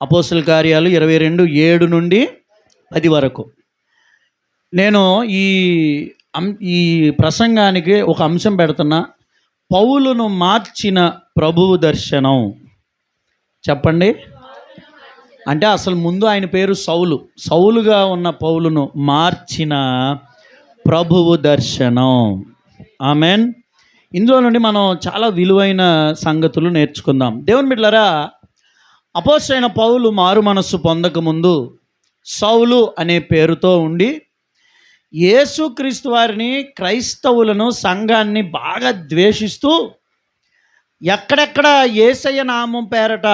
అపోస్తల కార్యాలు 22:7 నుండి 10 వరకు. నేను ఈ ఈ ప్రసంగానికి ఒక అంశం పెడుతున్నా. పౌలును మార్చిన ప్రభువు దర్శనం. చెప్పండి. అంటే అసలు ముందు ఆయన పేరు సౌలుగా ఉన్న పౌలును మార్చిన ప్రభువు దర్శనం. ఆమెన్. ఇందులో నుండి మనం చాలా విలువైన సంగతులు నేర్చుకుందాం. దేవుని బిడ్డలారా, అపోస్తలుడైన పౌలు మారు మనస్సు పొందకముందు సౌలు అనే పేరుతో ఉండి యేసుక్రీస్తు వారిని, క్రైస్తవులను, సంఘాన్ని బాగా ద్వేషిస్తూ ఎక్కడెక్కడ యేసయ్య నామం పేరట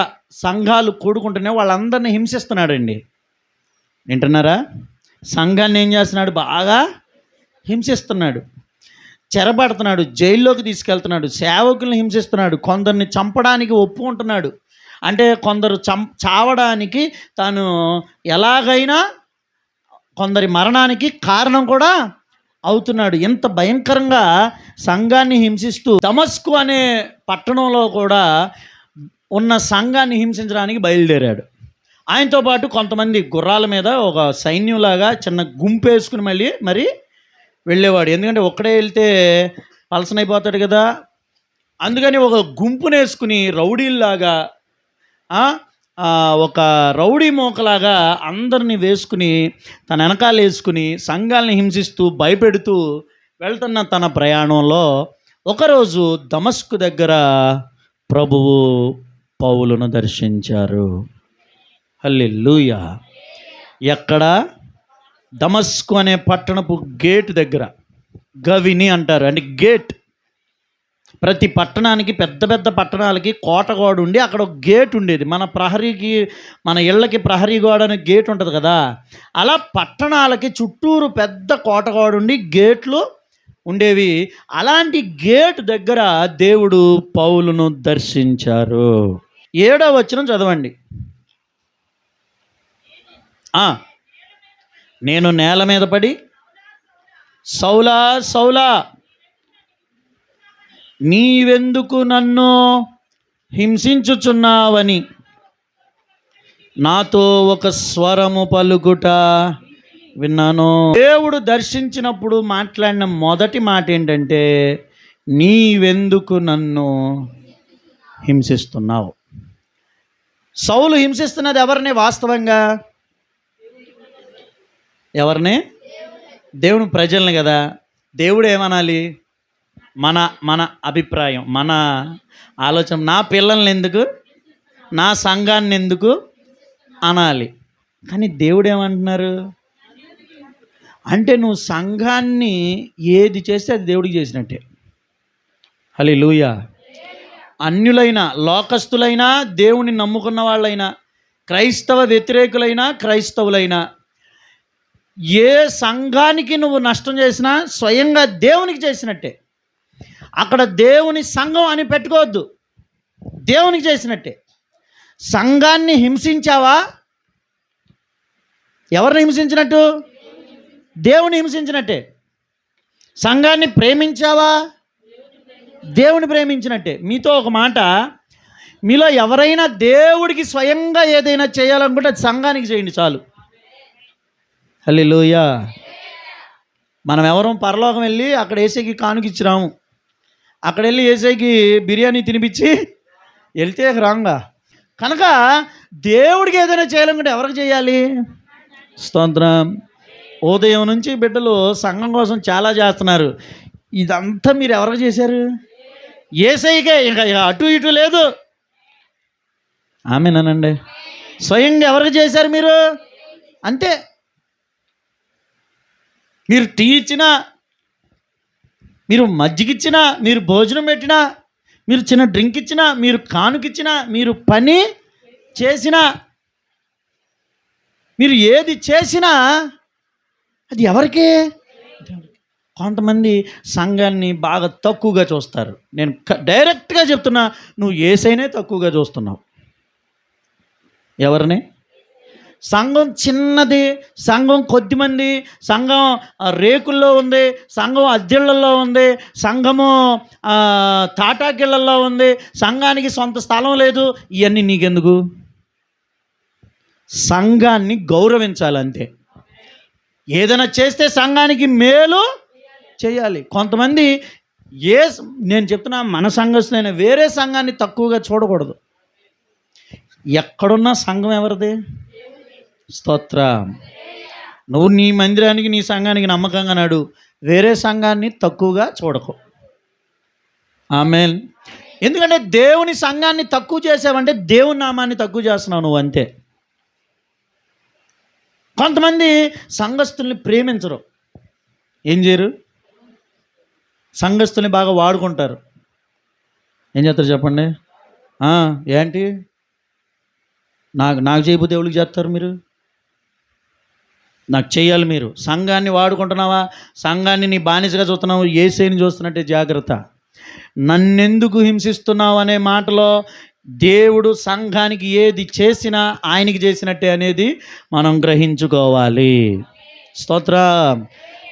సంఘాలు కూడుకుంటూనే వాళ్ళందరినీ హింసిస్తున్నాడండి. వింటున్నారా? సంఘాన్ని ఏం చేస్తున్నాడు? బాగా హింసిస్తున్నాడు, చెరబడుతున్నాడు, జైల్లోకి తీసుకెళ్తున్నాడు, సేవకుల్ని హింసిస్తున్నాడు, కొందరిని చంపడానికి ఒప్పుకుంటున్నాడు. అంటే కొందరు చావడానికి తాను ఎలాగైనా కొందరి మరణానికి కారణం కూడా అవుతున్నాడు. ఎంత భయంకరంగా సంఘాన్ని హింసిస్తూ దమస్కు అనే పట్టణంలో కూడా ఉన్న సంఘాన్ని హింసించడానికి బయలుదేరాడు. ఆయనతో పాటు కొంతమంది గుర్రాల మీద ఒక సైన్యంలాగా చిన్న గుంపు వేసుకుని మరి వెళ్ళేవాడు. ఎందుకంటే ఒక్కడే వెళ్తే పలసనైపోతాడు కదా. అందుకని ఒక గుంపును వేసుకుని రౌడీల్లాగా, ఒక రౌడీ మోకలాగా అందరినీ వేసుకుని తన వెనకాల వేసుకుని సంఘాలని హింసిస్తూ భయపెడుతూ వెళ్తున్న తన ప్రయాణంలో ఒకరోజు దమస్కు దగ్గర ప్రభువు పౌలును దర్శించారు. హల్లెలూయా. ఎక్కడ? దమస్కు అనే పట్టణపు గేట్ దగ్గర. గవిని అంటారు, అంటే గేట్. ప్రతి పట్టణానికి, పెద్ద పెద్ద పట్టణాలకి కోటగోడ ఉండి అక్కడ ఒక గేట్ ఉండేది. మన ప్రహరీకి, మన ఇళ్ళకి ప్రహరీ గోడ అనే గేట్ ఉంటుంది కదా, అలా పట్టణాలకి చుట్టూరు పెద్ద కోటగోడ ఉండి గేట్లు ఉండేవి. అలాంటి గేట్ దగ్గర దేవుడు పౌలును దర్శించారు. 7వ వచనం చదవండి. నేను నేల మీద పడి, సౌలా సౌలా నీవెందుకు నన్ను హింసించుచున్నావని నాతో ఒక స్వరము పలుకుట విన్నాను. దేవుడు దర్శించినప్పుడు మాట్లాడిన మొదటి మాట ఏంటంటే, నీవెందుకు నన్ను హింసిస్తున్నావు. సౌలు హింసిస్తున్నది ఎవరిని? వాస్తవంగా ఎవరిని? దేవుని ప్రజల్ని కదా. దేవుడు ఏమనాలి? మన అభిప్రాయం, మన ఆలోచన. నా పిల్లల్ని ఎందుకు, నా సంఘాన్ని ఎందుకు అనాలి. కానీ దేవుడు ఏమంటున్నారు అంటే, నువ్వు సంఘాన్ని ఏది చేస్తే అది దేవుడికి చేసినట్టే. హల్లెలూయా. అన్యులైనా, లోకస్తులైనా, దేవుని నమ్ముకున్న వాళ్ళైనా, క్రైస్తవ వ్యతిరేకులైనా, క్రైస్తవులైనా, ఏ సంఘానికి నువ్వు నష్టం చేసినా స్వయంగా దేవునికి చేసినట్టే. అక్కడ దేవుని సంఘం అని పెట్టుకోవద్దు, దేవునికి చేసినట్టే. సంఘాన్ని హింసించావా? ఎవరిని హింసించినట్టు? దేవుని హింసించినట్టే. సంఘాన్ని ప్రేమించావా? దేవుని ప్రేమించినట్టే. మీతో ఒక మాట, మీలో ఎవరైనా దేవుడికి స్వయంగా ఏదైనా చేయాలనుకుంటే అది సంఘానికి చేయండి చాలు. హల్లెలూయా. మనం ఎవరం పరలోకం వెళ్ళి అక్కడ యేసయ్యకి కానుకిచ్చిరాము. అక్కడ వెళ్ళి యేసయ్యకి బిర్యానీ తినిపించి వెళ్తే రాంగా. కనుక దేవుడికి ఏదైనా చేయాలనుకుంటే ఎవరికి చేయాలి? స్తోత్రం. ఉదయం నుంచి బిడ్డలు సంఘం కోసం చాలా చేస్తున్నారు. ఇదంతా మీరు ఎవరికి చేశారు? యేసయ్యకే. ఇంకా అటు ఇటు లేదు. ఆమేనండి. స్వయంగా ఎవరికి చేశారు మీరు? అంతే. మీరు టీ ఇచ్చినా, మీరు మజ్జిగిచ్చినా, మీరు భోజనం పెట్టినా, మీరు చిన్న డ్రింక్ ఇచ్చినా, మీరు కానుకిచ్చినా, మీరు పని చేసినా, మీరు ఏది చేసినా అది ఎవరికి? కొంతమంది సంఘాన్ని బాగా తక్కువగా చూస్తారు. నేను డైరెక్ట్గా చెప్తున్నా, నువ్వు యేసయ్యనే తక్కువగా చూస్తున్నావు. ఎవరిని? సంఘం చిన్నది, సంఘం కొద్దిమంది, సంఘం రేకుల్లో ఉంది, సంఘం అద్దెళ్లలో ఉంది, సంఘము తాటాకిళ్లలో ఉంది, సంఘానికి సొంత స్థలం లేదు. ఇవన్నీ నీకెందుకు? సంఘాన్ని గౌరవించాలి అంతే. ఏదైనా చేస్తే సంఘానికి మేలు చేయాలి. కొంతమంది నేను చెప్తున్నా, మన సంఘస్థులైన వేరే సంఘాన్ని తక్కువగా చూడకూడదు. ఎక్కడున్నా సంఘం ఎవరిది? స్తోత్రం. నువ్వు నీ మందిరానికి నీ సంఘానికి నమ్మకంగా నాడు, వేరే సంఘాన్ని తక్కువగా చూడకు. ఆమేన్. ఎందుకంటే దేవుని సంఘాన్ని తక్కువ చేసావంటే దేవుని నామాన్ని తక్కువ చేస్తున్నావు నువ్వు అంతే. కొంతమంది సంఘస్థుల్ని ప్రేమించరు. ఏం చేయరు? సంఘస్థుల్ని బాగా వాడుకుంటారు. ఏం చేస్తారు చెప్పండి? ఏంటి నాకు చేయబోతే దేవుడికి చేస్తారు మీరు? నాకు చేయాలి. మీరు సంఘాన్ని వాడుకుంటున్నావా? సంఘాన్ని నీ బానిసగా చూస్తున్నావు, యేసేని చూస్తున్నట్టే జాగ్రత్త. నన్నెందుకు హింసిస్తున్నావు అనే మాటలో దేవుడు సంఘానికి ఏది చేసినా ఆయనకి చేసినట్టే అనేది మనం గ్రహించుకోవాలి. స్తోత్రం.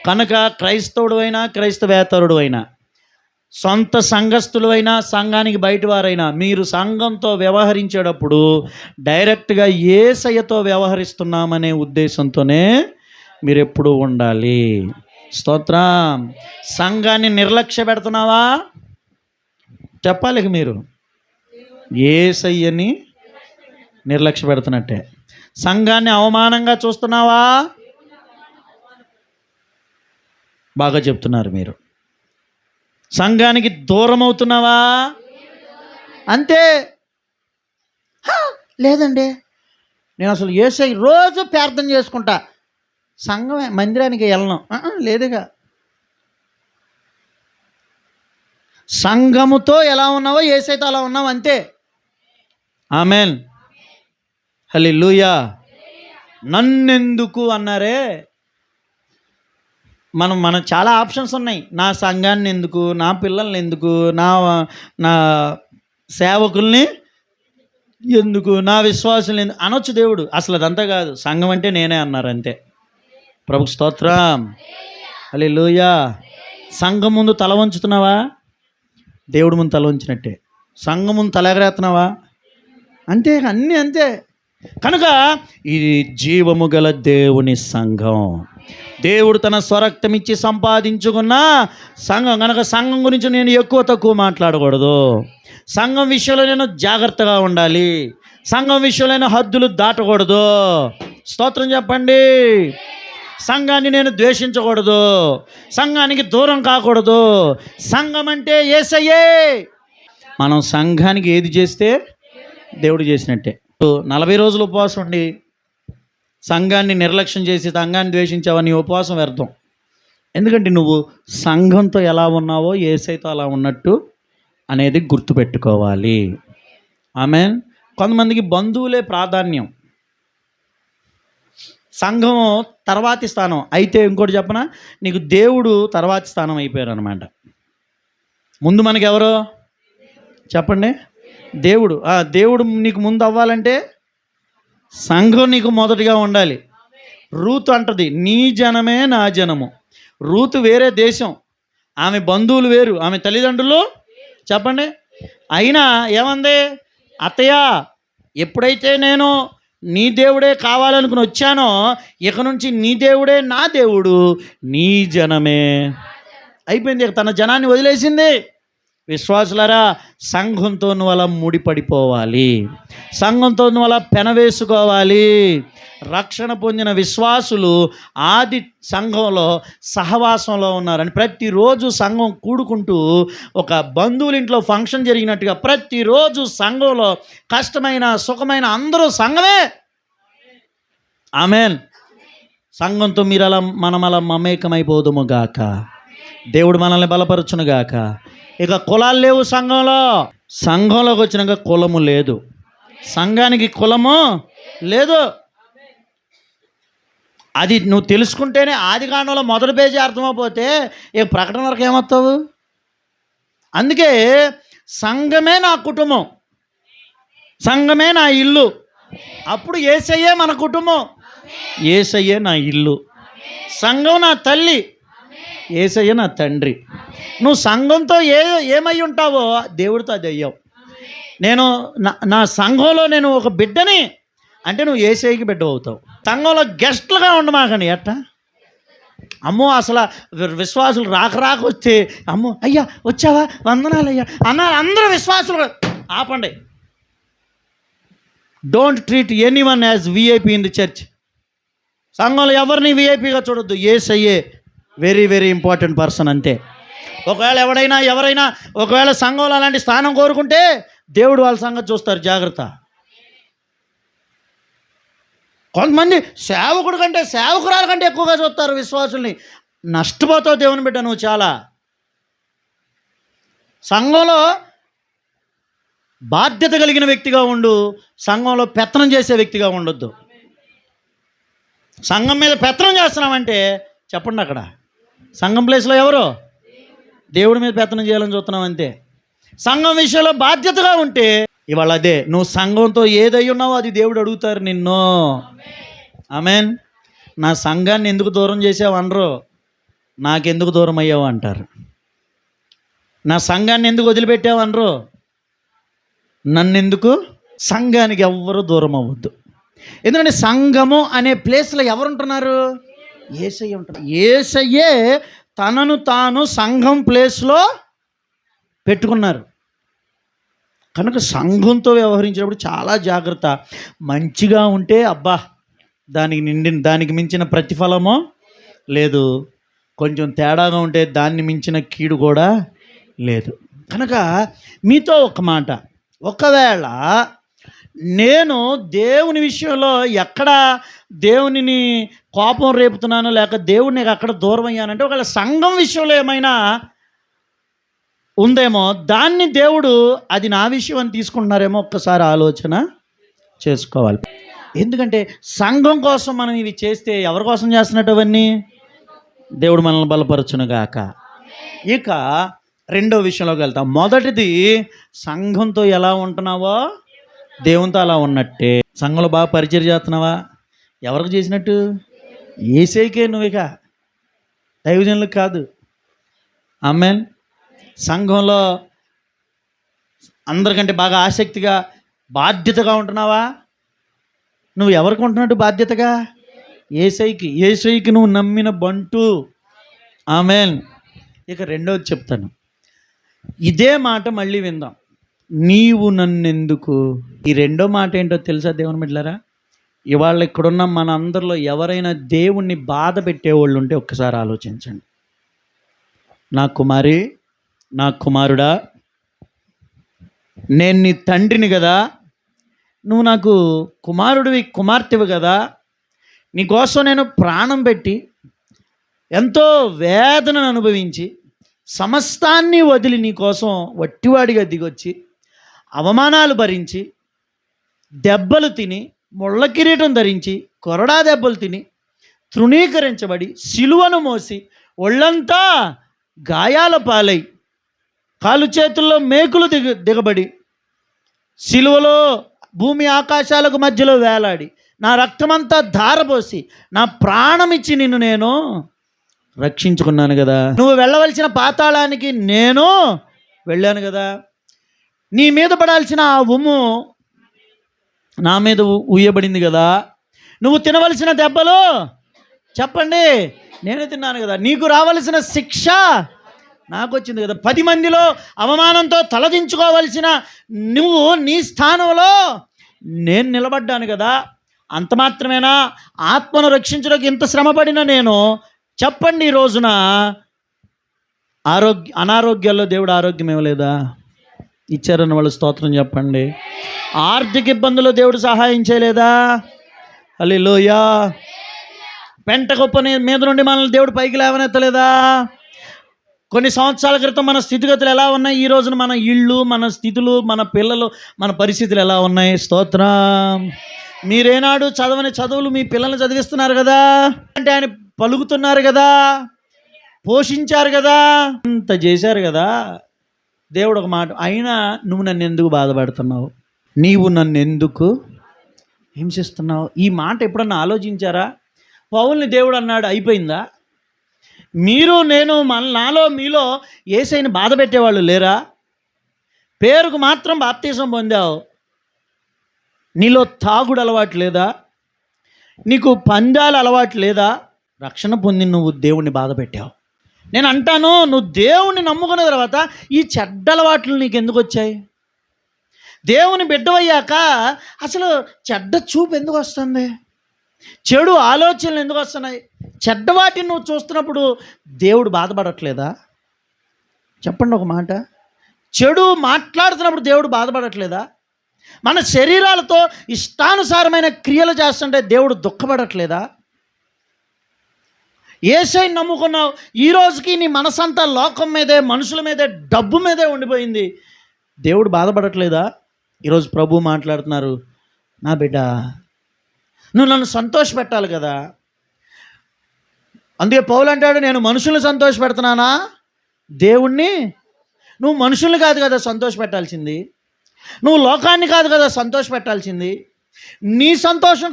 కనుక క్రైస్తవుడు అయినా క్రైస్తవేతరుడు అయినా, సొంత సంఘస్థులు అయినా సంఘానికి బయట వారైనా, మీరు సంఘంతో వ్యవహరించేటప్పుడు డైరెక్ట్గా యేసయ్యతో వ్యవహరిస్తున్నామనే ఉద్దేశంతోనే మీరు ఎప్పుడూ ఉండాలి. స్తోత్రం. సంఘాన్ని నిర్లక్ష్య పెడుతున్నావా? చెప్పాలి. మీరు యేసయ్యని నిర్లక్ష్య పెడుతున్నట్టే. సంఘాన్ని అవమానంగా చూస్తున్నావా? బాగా చెప్తున్నారు మీరు. సంఘానికి దూరం అవుతున్నావా? అంతే. లేదండి, నేను అసలు యేసయ్య రోజు ప్రార్థన చేసుకుంటా, సంఘమే మందిరానికి వెళ్ళను. లేదుగా. సంఘముతో ఎలా ఉన్నావో యేసయ్యతో అలా ఉన్నావు అంతే. ఆమేన్. హల్లెలూయా. నన్నెందుకు అన్నారే, మనం చాలా ఆప్షన్స్ ఉన్నాయి. నా సంఘాన్ని ఎందుకు, నా పిల్లల్ని ఎందుకు, నా సేవకుల్ని ఎందుకు, నా విశ్వాసులు ఎందుకు అనొచ్చు దేవుడు. అసలు అదంతా కాదు. సంఘం అంటే నేనే అన్నారు అంతే. ప్రభుకు స్తోత్రం. హల్లెలూయా. సంఘం ముందు తల వంచుతున్నావా? దేవుడి ముందు తల వంచినట్టే. సంఘం ముందు తల ఎగరేస్తున్నావా? అంతే. అన్నీ అంతే. కనుక ఇది జీవము గల దేవుని సంఘం. దేవుడు తన స్వరక్తం ఇచ్చి సంపాదించుకున్న సంఘం. కనుక సంఘం గురించి నేను ఎక్కువ తక్కువ మాట్లాడకూడదు. సంఘం విషయంలో నేను జాగ్రత్తగా ఉండాలి. సంఘం విషయంలో నేను హద్దులు దాటకూడదు. స్తోత్రం చెప్పండి. సంఘాన్ని నేను ద్వేషించకూడదు. సంఘానికి దూరం కాకూడదు. సంఘం అంటే యేసయ్యే. మనం సంఘానికి ఏది చేస్తే దేవుడు చేసినట్టే. 40 రోజులు ఉపవాసం ఉండి సంఘాన్ని నిర్లక్ష్యం చేసి సంఘాన్ని ద్వేషించావని ఉపవాసం వ్యర్థం. ఎందుకంటే నువ్వు సంఘంతో ఎలా ఉన్నావో యేసయ్యతో అలా ఉన్నట్టు అనేది గుర్తుపెట్టుకోవాలి. ఆమేన్. కొంతమందికి బంధువులే ప్రాధాన్యం, సంఘం తర్వాతి స్థానం. అయితే ఇంకోటి చెప్పనా, నీకు దేవుడు తర్వాతి స్థానం అయిపోయారు అనమాట. ముందు మనకి ఎవరో చెప్పండి? దేవుడు. దేవుడు నీకు ముందు అవ్వాలంటే సంఘం నీకు మొదటిగా ఉండాలి. రూతు అంటది, నీ జనమే నా జనము. రూతు వేరే దేశం, ఆమె బంధువులు వేరు, ఆమె తల్లిదండ్రులు చెప్పండి. అయినా ఏమంది? అత్తయ్య, ఎప్పుడైతే నేను నీ దేవుడే కావాలనుకుని వచ్చానో ఇక నుంచి నీ దేవుడే నా దేవుడు, నీ జనమే అయిపోయింది. తన జనాన్ని వదిలేసింది. విశ్వాసులారా, సంఘంతో నువ్వు అలా ముడిపడిపోవాలి. సంఘంతో నువ్వు అలా పెనవేసుకోవాలి. రక్షణ పొందిన విశ్వాసులు ఆది సంఘంలో సహవాసంలో ఉన్నారని ప్రతిరోజు సంఘం కూడుకుంటూ ఒక బంధువుల ఇంట్లో ఫంక్షన్ జరిగినట్టుగా ప్రతిరోజు సంఘంలో కష్టమైన సుఖమైన అందరూ సంఘమే. ఆమేన్. సంఘంతో మనం అలా మమేకమైపోదుము గాక. దేవుడు మనల్ని బలపరచును గాక. ఇక కులాలు లేవు సంఘంలోకి వచ్చినాక కులము లేదు. సంఘానికి కులము లేదు. అది నువ్వు తెలుసుకుంటేనే. ఆదికాండంలో మొదటి పేజీ అర్థమైపోతే ఇక ప్రకటన వరకు ఏమవుతావు? అందుకే సంఘమే నా కుటుంబం, సంఘమే నా ఇల్లు. అప్పుడు యేసయ్యే మన కుటుంబం, యేసయ్యే నా ఇల్లు. సంఘం నా తల్లి, యేసయ్య నా తండ్రి. నువ్వు సంఘంతో ఏమై ఉంటావో దేవుడితో అది అయ్యావు. నేను నా సంఘంలో నేను ఒక బిడ్డని, అంటే నువ్వు ఏసైకి బిడ్డ అవుతావు. సంఘంలో గెస్ట్లుగా ఉండమాకండి. ఎట్టా అమ్మో అసలు విశ్వాసులు రాక వస్తే అమ్మో అయ్యా వచ్చావా వందనాలయ్యా అన్నారు అందరూ విశ్వాసులు. ఆపండి. Don't treat any one as VIP in the church. సంఘంలో ఎవరిని విఐపిగా చూడొద్దు. యేసయ్యే వెరీ వెరీ ఇంపార్టెంట్ పర్సన్ అంతే. ఒకవేళ ఎవరైనా ఒకవేళ సంఘంలో అలాంటి స్థానం కోరుకుంటే దేవుడు వాళ్ళ సంగతి చూస్తారు. జాగ్రత్త. కొంతమంది సేవకుడు కంటే సేవకురాల కంటే ఎక్కువగా చూస్తారు విశ్వాసుల్ని. నష్టపోతావు దేవుని బిడ్డ నువ్వు. చాలా సంఘంలో బాధ్యత కలిగిన వ్యక్తిగా ఉండు. సంఘంలో పెత్తనం చేసే వ్యక్తిగా ఉండొద్దు. సంఘం మీద పెత్తనం చేస్తున్నామంటే చెప్పండి, అక్కడ సంఘం ప్లేస్లో ఎవరు? దేవుడి మీద పెత్తనం చేయాలని చూస్తున్నాం అంతే. సంఘం విషయంలో బాధ్యతగా ఉంటే ఇవాళ అదే నువ్వు సంఘంతో ఏదై ఉన్నావో అది దేవుడు అడుగుతారు నిన్ను. ఆమేన్. నా సంఘాన్ని ఎందుకు దూరం చేసావు అనరు, నాకెందుకు దూరం అయ్యావు అంటారు. నా సంఘాన్ని ఎందుకు వదిలిపెట్టావు అనరు, నన్నెందుకు. సంఘానికి ఎవ్వరూ దూరం అవ్వద్దు. ఎందుకంటే సంఘము అనే ప్లేస్లో ఎవరుంటున్నారు? యేసయ్య ఉంటున్నారు. యేసయ్యే తనను తాను సంఘం ప్లేస్లో పెట్టుకున్నారు. కనుక సంఘంతో వ్యవహరించినప్పుడు చాలా జాగ్రత్త. మంచిగా ఉంటే అబ్బా దానికి మించిన ప్రతిఫలమో లేదు. కొంచెం తేడాగా ఉంటే దాన్ని మించిన కీడు కూడా లేదు. కనుక మీతో ఒక మాట, ఒకవేళ నేను దేవుని విషయంలో ఎక్కడ దేవునిని కోపం రేపుతున్నాను, లేక దేవుడిని అక్కడ దూరం అయ్యానంటే ఒకవేళ సంఘం విషయంలో ఏమైనా ఉందేమో, దాన్ని దేవుడు అది నా విషయం అని తీసుకుంటున్నారేమో ఒక్కసారి ఆలోచన చేసుకోవాలి. ఎందుకంటే సంఘం కోసం మనం ఇవి చేస్తే ఎవరి కోసం చేస్తున్నట్టు అవన్నీ? దేవుడు మనల్ని బలపరచునుగాక. ఇక రెండో విషయంలోకి వెళ్తాం. మొదటిది, సంఘంతో ఎలా ఉంటున్నావో దేవునితో అలా ఉన్నట్టే. సంఘంలో బాగా పరిచయం చేస్తున్నావా? ఎవరికి చేసినట్టు? యేసయ్యకే. నువ్వు ఇక దైవజనులకు కాదు. ఆమేన్. సంఘంలో అందరికంటే బాగా ఆసక్తిగా బాధ్యతగా ఉంటున్నావా? నువ్వు ఎవరికి ఉంటున్నట్టు బాధ్యతగా? యేసయ్యకి. యేసయ్యకి నువ్వు నమ్మిన బంటు. ఆమేన్. ఇక రెండోది చెప్తాను. ఇదే మాట మళ్ళీ విందాం. నీవు నన్నెందుకు. ఈ రెండో మాట ఏంటో తెలుసా దేవుని బిడ్డలారా? ఇవాళ ఇక్కడున్న మన అందరిలో ఎవరైనా దేవుణ్ణి బాధ పెట్టేవాళ్ళు ఉంటే ఒక్కసారి ఆలోచించండి. నా కుమారి, నా కుమారుడా, నేను నీ తండ్రిని కదా, నువ్వు నాకు కుమారుడివి, కుమార్తెవి కదా, నీకోసం నేను ప్రాణం పెట్టి ఎంతో వేదనను అనుభవించి సమస్తాన్ని వదిలి నీకోసం వట్టివాడిగా దిగొచ్చి అవమానాలు భరించి దెబ్బలు తిని ముళ్ళ కిరీటం ధరించి కొరడా దెబ్బలు తిని తృణీకరించబడి సిలువను మోసి ఒళ్ళంతా గాయాల పాలై కాలు చేతుల్లో మేకులు దిగబడి సిలువలో భూమి ఆకాశాలకు మధ్యలో వేలాడి నా రక్తమంతా ధారపోసి నా ప్రాణమిచ్చి నిన్ను నేను రక్షించుకున్నాను కదా. నువ్వు వెళ్ళవలసిన పాతాళానికి నేను వెళ్ళాను కదా. నీ మీద పడాల్సిన ఆ ఉమ్ము నా మీద ఉయ్యబడింది కదా. నువ్వు తినవలసిన దెబ్బలు చెప్పండి నేనే తిన్నాను కదా. నీకు రావలసిన శిక్ష నాకు వచ్చింది కదా. 10 మందిలో అవమానంతో తలదించుకోవలసిన నువ్వు నీ స్థానంలో నేను నిలబడ్డాను కదా. అంత మాత్రమేనా? ఆత్మను రక్షించడానికి ఇంత శ్రమపడిన నేను చెప్పండి, ఈ రోజున అనారోగ్యాల్లో దేవుడు ఆరోగ్యం ఇవ్వలేదా? ఇచ్చారన్న వాళ్ళు స్తోత్రం చెప్పండి. ఆర్థిక ఇబ్బందుల్లో దేవుడు సహాయం చేయలేదా? హల్లెలూయా. పెంట గొప్ప మీద నుండి మనల్ని దేవుడు పైకి లేవనెత్తలేదా? కొన్ని సంవత్సరాల క్రితం మన స్థితిగతులు ఎలా ఉన్నాయి, ఈ రోజున మన ఇళ్ళు, మన స్థితులు, మన పిల్లలు, మన పరిస్థితులు ఎలా ఉన్నాయి? స్తోత్రం. మీరేనాడు చదవని చదువులు మీ పిల్లల్ని చదివిస్తున్నారు కదా, అంటే ఆయన పలుకుతున్నారు కదా, పోషించారు కదా, అంత చేశారు కదా. దేవుడు ఒక మాట, అయినా నువ్వు నన్ను ఎందుకు బాధపడుతున్నావు, నీవు నన్ను ఎందుకు హింసిస్తున్నావు? ఈ మాట ఎప్పుడన్నా ఆలోచించారా? పౌల్ని దేవుడు అన్నాడు, అయిపోయిందా? మీరు నేను నాలో మీలో యేసయ్యని బాధ పెట్టేవాళ్ళు లేరా? పేరుకు మాత్రం బాప్తీసం పొందావు, నీలో తాగుడు అలవాటు లేదా? నీకు పందాలు అలవాటు లేదా? రక్షణ పొంది నువ్వు దేవుణ్ణి బాధ పెట్టావు. నేను అంటాను, నువ్వు దేవుణ్ణి నమ్ముకున్న తర్వాత ఈ చెడ్డ అలవాట్లు నీకు ఎందుకు వచ్చాయి? దేవుని బిడ్డవయ్యాక అసలు చెడ్డ చూపు ఎందుకు వస్తుంది? చెడు ఆలోచనలు ఎందుకు వస్తున్నాయి? చెడ్డ వాటిని నువ్వు చూస్తున్నప్పుడు దేవుడు బాధపడట్లేదా? చెప్పండి ఒక మాట. చెడు మాట్లాడుతున్నప్పుడు దేవుడు బాధపడట్లేదా? మన శరీరాలతో ఇష్టానుసారమైన క్రియలు చేస్తుంటే దేవుడు దుఃఖపడట్లేదా? యేసయ్యని నమ్ముకున్నావు, ఈ రోజుకి నీ మనసంతా లోకం మీదే, మనుషుల మీదే, డబ్బు మీదే ఉండిపోయింది. దేవుడు బాధపడట్లేదా? ఈరోజు ప్రభు మాట్లాడుతున్నారు, నా బిడ్డ నువ్వు నన్ను సంతోషపెట్టాలి కదా. అందుకే పౌలు అంటాడు, నేను మనుషుల్ని సంతోషపెడుతున్నానా? దేవుణ్ణి? నువ్వు మనుషుల్ని కాదు కదా సంతోషపెట్టాల్సింది, నువ్వు లోకాన్ని కాదు కదా సంతోషపెట్టాల్సింది, నీ సంతోషం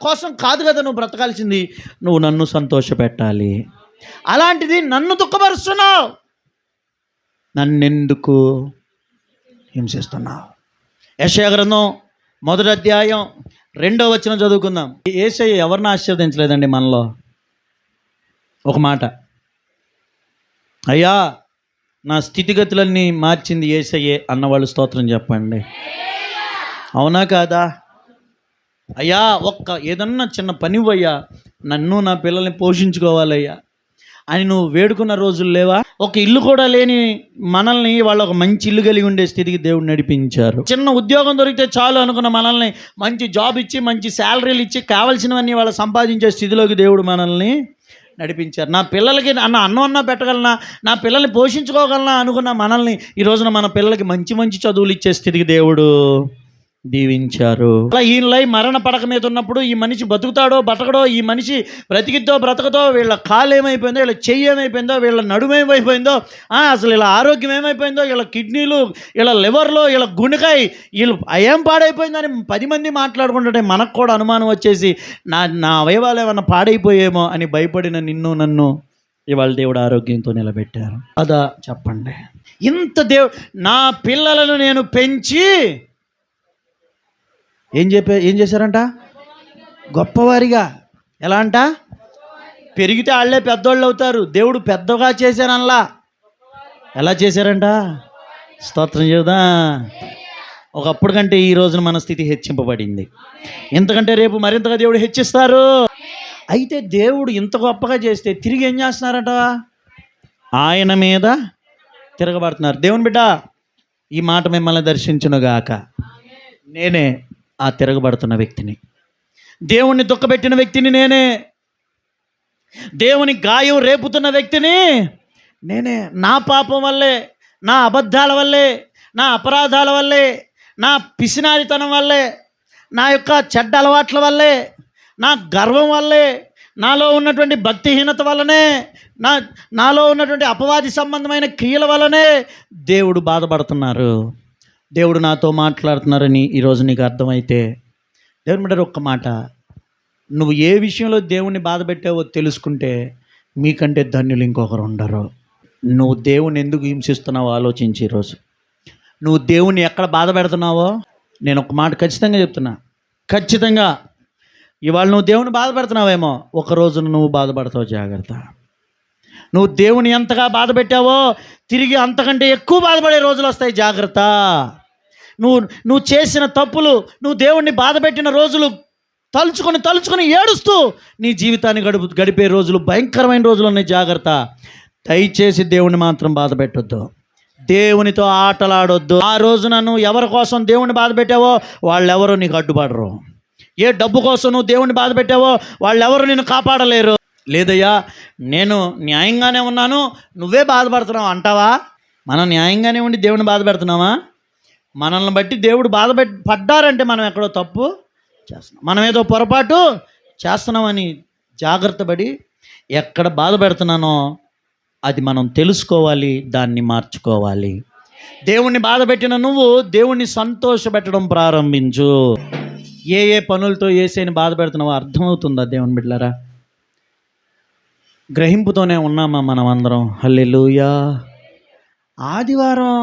కోసం కాదు కదా నువ్వు బ్రతకాల్సింది, నువ్వు నన్ను సంతోషపెట్టాలి. అలాంటిది నన్ను దుఃఖపరుస్తున్నావు, నన్నెందుకు హింసిస్తున్నావు? యెషయా గ్రంథం 1వ అధ్యాయం 2వ వచనం చదువుకుందాం. యేసయ్య ఎవరిని ఆశీర్వదించలేదండి మనలో? ఒక మాట, అయ్యా నా స్థితిగతులన్నీ మార్చింది యేసయ్యే అన్నవాళ్ళు స్తోత్రం చెప్పండి. అవునా కాదా? అయ్యా ఏదన్నా చిన్న పని ఇవ్వయ్యా, నన్ను నా పిల్లల్ని పోషించుకోవాలయ్యా అని నువ్వు వేడుకున్న రోజులు లేవా? ఒక ఇల్లు కూడా లేని మనల్ని వాళ్ళు ఒక మంచి ఇల్లు కలిగి ఉండే స్థితికి దేవుడు నడిపించారు. చిన్న ఉద్యోగం దొరికితే చాలు అనుకున్న మనల్ని మంచి జాబ్ ఇచ్చి, మంచి శాలరీలు ఇచ్చి, కావాల్సినవన్నీ వాళ్ళు సంపాదించే స్థితిలోకి దేవుడు మనల్ని నడిపించారు. నా పిల్లలకి అన్నం పెట్టగలనా, నా పిల్లల్ని పోషించుకోగలనా అనుకున్న మనల్ని ఈ రోజున మన పిల్లలకి మంచి మంచి చదువులు ఇచ్చే స్థితికి దేవుడు దీవించారు. అలా ఈయనలై మరణ పడక మీద ఉన్నప్పుడు ఈ మనిషి బతుకుతాడో బతకడో, ఈ మనిషి బ్రతికిద్దో బ్రతకదో, వీళ్ళ కాలు ఏమైపోయిందో, వీళ్ళ చెయ్యి ఏమైపోయిందో, వీళ్ళ నడుము ఏమైపోయిందో, అసలు ఇలా ఆరోగ్యం ఏమైపోయిందో, వీళ్ళ కిడ్నీలు, వీళ్ళ లివర్లో, వీళ్ళ గుండెకాయ, వీళ్ళు ఏం పాడైపోయిందని 10 మంది మాట్లాడుకుంటుంటే మనకు కూడా అనుమానం వచ్చేసి నా అవయవాలు ఏమన్నా పాడైపోయేమో అని భయపడిన నిన్ను నన్ను ఇవాళ దేవుడు ఆరోగ్యంతో నిలబెట్టారు. అదా చెప్పండి. ఇంత నా పిల్లలను నేను పెంచి ఏం చేశారంట? గొప్పవారిగా. ఎలా అంట? పెరిగితే వాళ్ళే పెద్దోళ్ళు అవుతారు. దేవుడు పెద్దగా చేశానల్లా. ఎలా చేశారంట? స్తోత్రం చెబుదా. ఒకప్పుడు కంటే ఈ రోజున మన స్థితి హెచ్చింపబడింది. ఇంతకంటే రేపు మరింతగా దేవుడు హెచ్చిస్తారు. అయితే దేవుడు ఇంత గొప్పగా చేస్తే తిరిగి ఏం చేస్తున్నారట? ఆయన మీద తిరగబడుతున్నారు. దేవుని బిడ్డ, ఈ మాట మిమ్మల్ని దర్శించునుగాక. నేనే ఆ తిరగబడుతున్న వ్యక్తిని, దేవుణ్ణి దుఃఖపెట్టిన వ్యక్తిని నేనే, దేవుని గాయం రేపుతున్న వ్యక్తిని నేనే. నా పాపం వల్లే, నా అబద్ధాల వల్లే, నా అపరాధాల వల్లే, నా పిసినారితనం వల్లే, నా యొక్క చెడ్డ అలవాట్ల వల్లే, నా గర్వం వల్లే, నాలో ఉన్నటువంటి భక్తిహీనత వల్లనే, నాలో ఉన్నటువంటి అపవాది సంబంధమైన క్రియల వల్లనే దేవుడు బాధపడుతున్నారు. దేవుడు నాతో మాట్లాడుతున్నారని ఈరోజు నీకు అర్థమైతే, దేవుని బిడ్డ ఒక్క మాట, నువ్వు ఏ విషయంలో దేవుణ్ణి బాధ పెట్టావో తెలుసుకుంటే మీకంటే ధన్యులు ఇంకొకరు ఉండరు. నువ్వు దేవుని ఎందుకు హింసిస్తున్నావో ఆలోచించి ఈరోజు నువ్వు దేవుని ఎక్కడ బాధ పెడుతున్నావో. నేను ఒక మాట ఖచ్చితంగా చెప్తున్నా, ఖచ్చితంగా ఇవాళ నువ్వు దేవుని బాధ పెడుతున్నావేమో, ఒక రోజున నువ్వు బాధపడతావు. జాగ్రత్త. నువ్వు దేవుని ఎంతగా బాధ పెట్టావో తిరిగి అంతకంటే ఎక్కువ బాధపడే రోజులు వస్తాయి. జాగ్రత్త. నువ్వు చేసిన తప్పులు, నువ్వు దేవుణ్ణి బాధ పెట్టిన రోజులు తలుచుకొని ఏడుస్తూ నీ జీవితాన్ని గడిపే రోజులు, భయంకరమైన రోజులు ఉన్నాయి. జాగ్రత్త. దయచేసి దేవుణ్ణి మాత్రం బాధ పెట్టొద్దు, దేవునితో ఆటలాడొద్దు. ఆ రోజున నువ్వు ఎవరి కోసం దేవుణ్ణి బాధ పెట్టావో వాళ్ళెవరూ నీకు అడ్డుపడరు. ఏ డబ్బు కోసం నువ్వు దేవుణ్ణి బాధ పెట్టావో వాళ్ళెవరూ నిన్ను కాపాడలేరు. లేదయ్యా నేను న్యాయంగానే ఉన్నాను, నువ్వే బాధపడుతున్నావు అంటావా? మనం న్యాయంగానే ఉండి దేవుని బాధ పెడుతున్నావా? మనల్ని బట్టి దేవుడు పడ్డారంటే మనం ఎక్కడో తప్పు చేస్తున్నాం, మనం ఏదో పొరపాటు చేస్తున్నామని జాగ్రత్త పడి ఎక్కడ బాధ పెడుతున్నానో అది మనం తెలుసుకోవాలి, దాన్ని మార్చుకోవాలి. దేవుణ్ణి బాధ పెట్టిన నువ్వు దేవుణ్ణి సంతోషపెట్టడం ప్రారంభించు. ఏ పనులతో యేసయ్యని బాధ పెడుతున్నావో అర్థమవుతుందా దేవుని బిడ్డలారా? గ్రహింపుతోనే ఉన్నామా మనం అందరం? హల్లెలూయా. ఆదివారం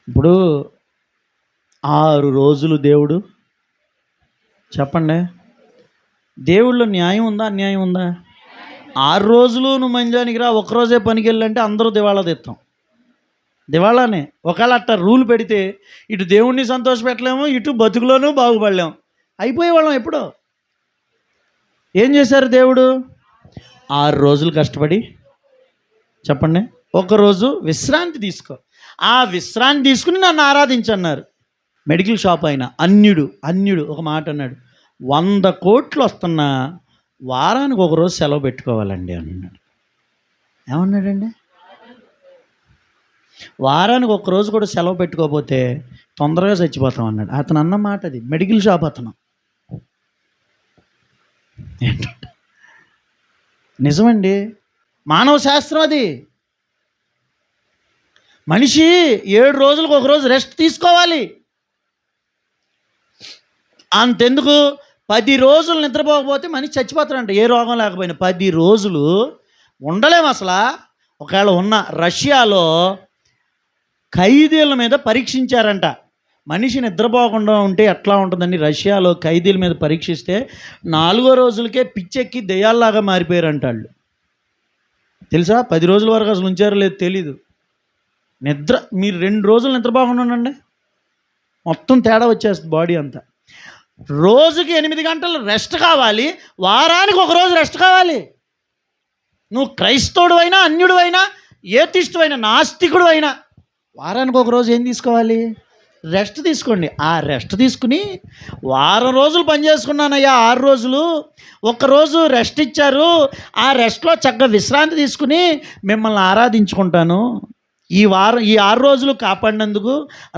ఇప్పుడు 6 రోజులు దేవుడు, చెప్పండి, దేవుళ్ళో న్యాయం ఉందా అన్యాయం ఉందా? 6 రోజులు నువ్వు మంజానికి రా, ఒక్కరోజే పనికి వెళ్ళంటే అందరూ దివాళా తీస్తాం. దివాళానే. ఒకవేళ అట్ట రూల్ పెడితే ఇటు దేవుణ్ణి సంతోషపెట్టలేము, ఇటు బతుకులోనూ బాగుపడలేము, అయిపోయేవాళ్ళం ఎప్పుడో. ఏం చేశారు దేవుడు? 6 రోజులు కష్టపడి, చెప్పండి, ఒకరోజు విశ్రాంతి తీసుకో. ఆ విశ్రాంతి తీసుకుని నన్ను ఆరాధించన్నారు. మెడికల్ షాప్ అయిన అన్యుడు ఒక మాట అన్నాడు, 100 కోట్లు వస్తున్నా వారానికి ఒకరోజు సెలవు పెట్టుకోవాలండి అన్నాడు. ఏమన్నాడండి? వారానికి ఒక్కరోజు కూడా సెలవు పెట్టుకోకపోతే తొందరగా చచ్చిపోతాం అన్నాడు. అతను అన్న మాట అది. మెడికల్ షాప్ అతను. ఏంటంటే నిజమండి, మానవ శాస్త్రం అది. మనిషి 7 రోజులకు ఒకరోజు రెస్ట్ తీసుకోవాలి. అంతెందుకు, 10 రోజులు నిద్రపోకపోతే మనిషి చచ్చిపోతాడంట, ఏ రోగం లేకపోయినా. 10 రోజులు ఉండలేము అసలు. ఒకవేళ ఉన్న రష్యాలో ఖైదీల మీద పరీక్షించారంట. మనిషి నిద్రపోకుండా ఉంటే ఎట్లా ఉంటుందని రష్యాలో ఖైదీల మీద పరీక్షిస్తే 4వ రోజులకే పిచ్చెక్కి దెయ్యాల్లాగా మారిపోయారంట వాళ్ళు. తెలుసా? 10 రోజుల వరకు అసలు ఉంచారో లేదు తెలీదు. మీరు 2 రోజులు నిద్రపోకుండా ఉండండి, మొత్తం తేడా వచ్చేస్తుంది బాడీ అంతా. రోజుకి 8 గంటలు రెస్ట్ కావాలి, వారానికి ఒకరోజు రెస్ట్ కావాలి. నువ్వు క్రైస్తవుడు అయినా, అన్యుడు అయినా, ఏతిష్టు అయినా, నాస్తికుడు అయినా వారానికి ఒకరోజు ఏం తీసుకోవాలి? రెస్ట్ తీసుకోండి. ఆ రెస్ట్ తీసుకుని వారం రోజులు పని చేసుకున్నానయ్యా, 6 రోజులు ఒక్కరోజు రెస్ట్ ఇచ్చారు, ఆ రెస్ట్లో చక్కగా విశ్రాంతి తీసుకుని మిమ్మల్ని ఆరాధించుకుంటాను. ఈ 6 రోజులు కాపాడినందుకు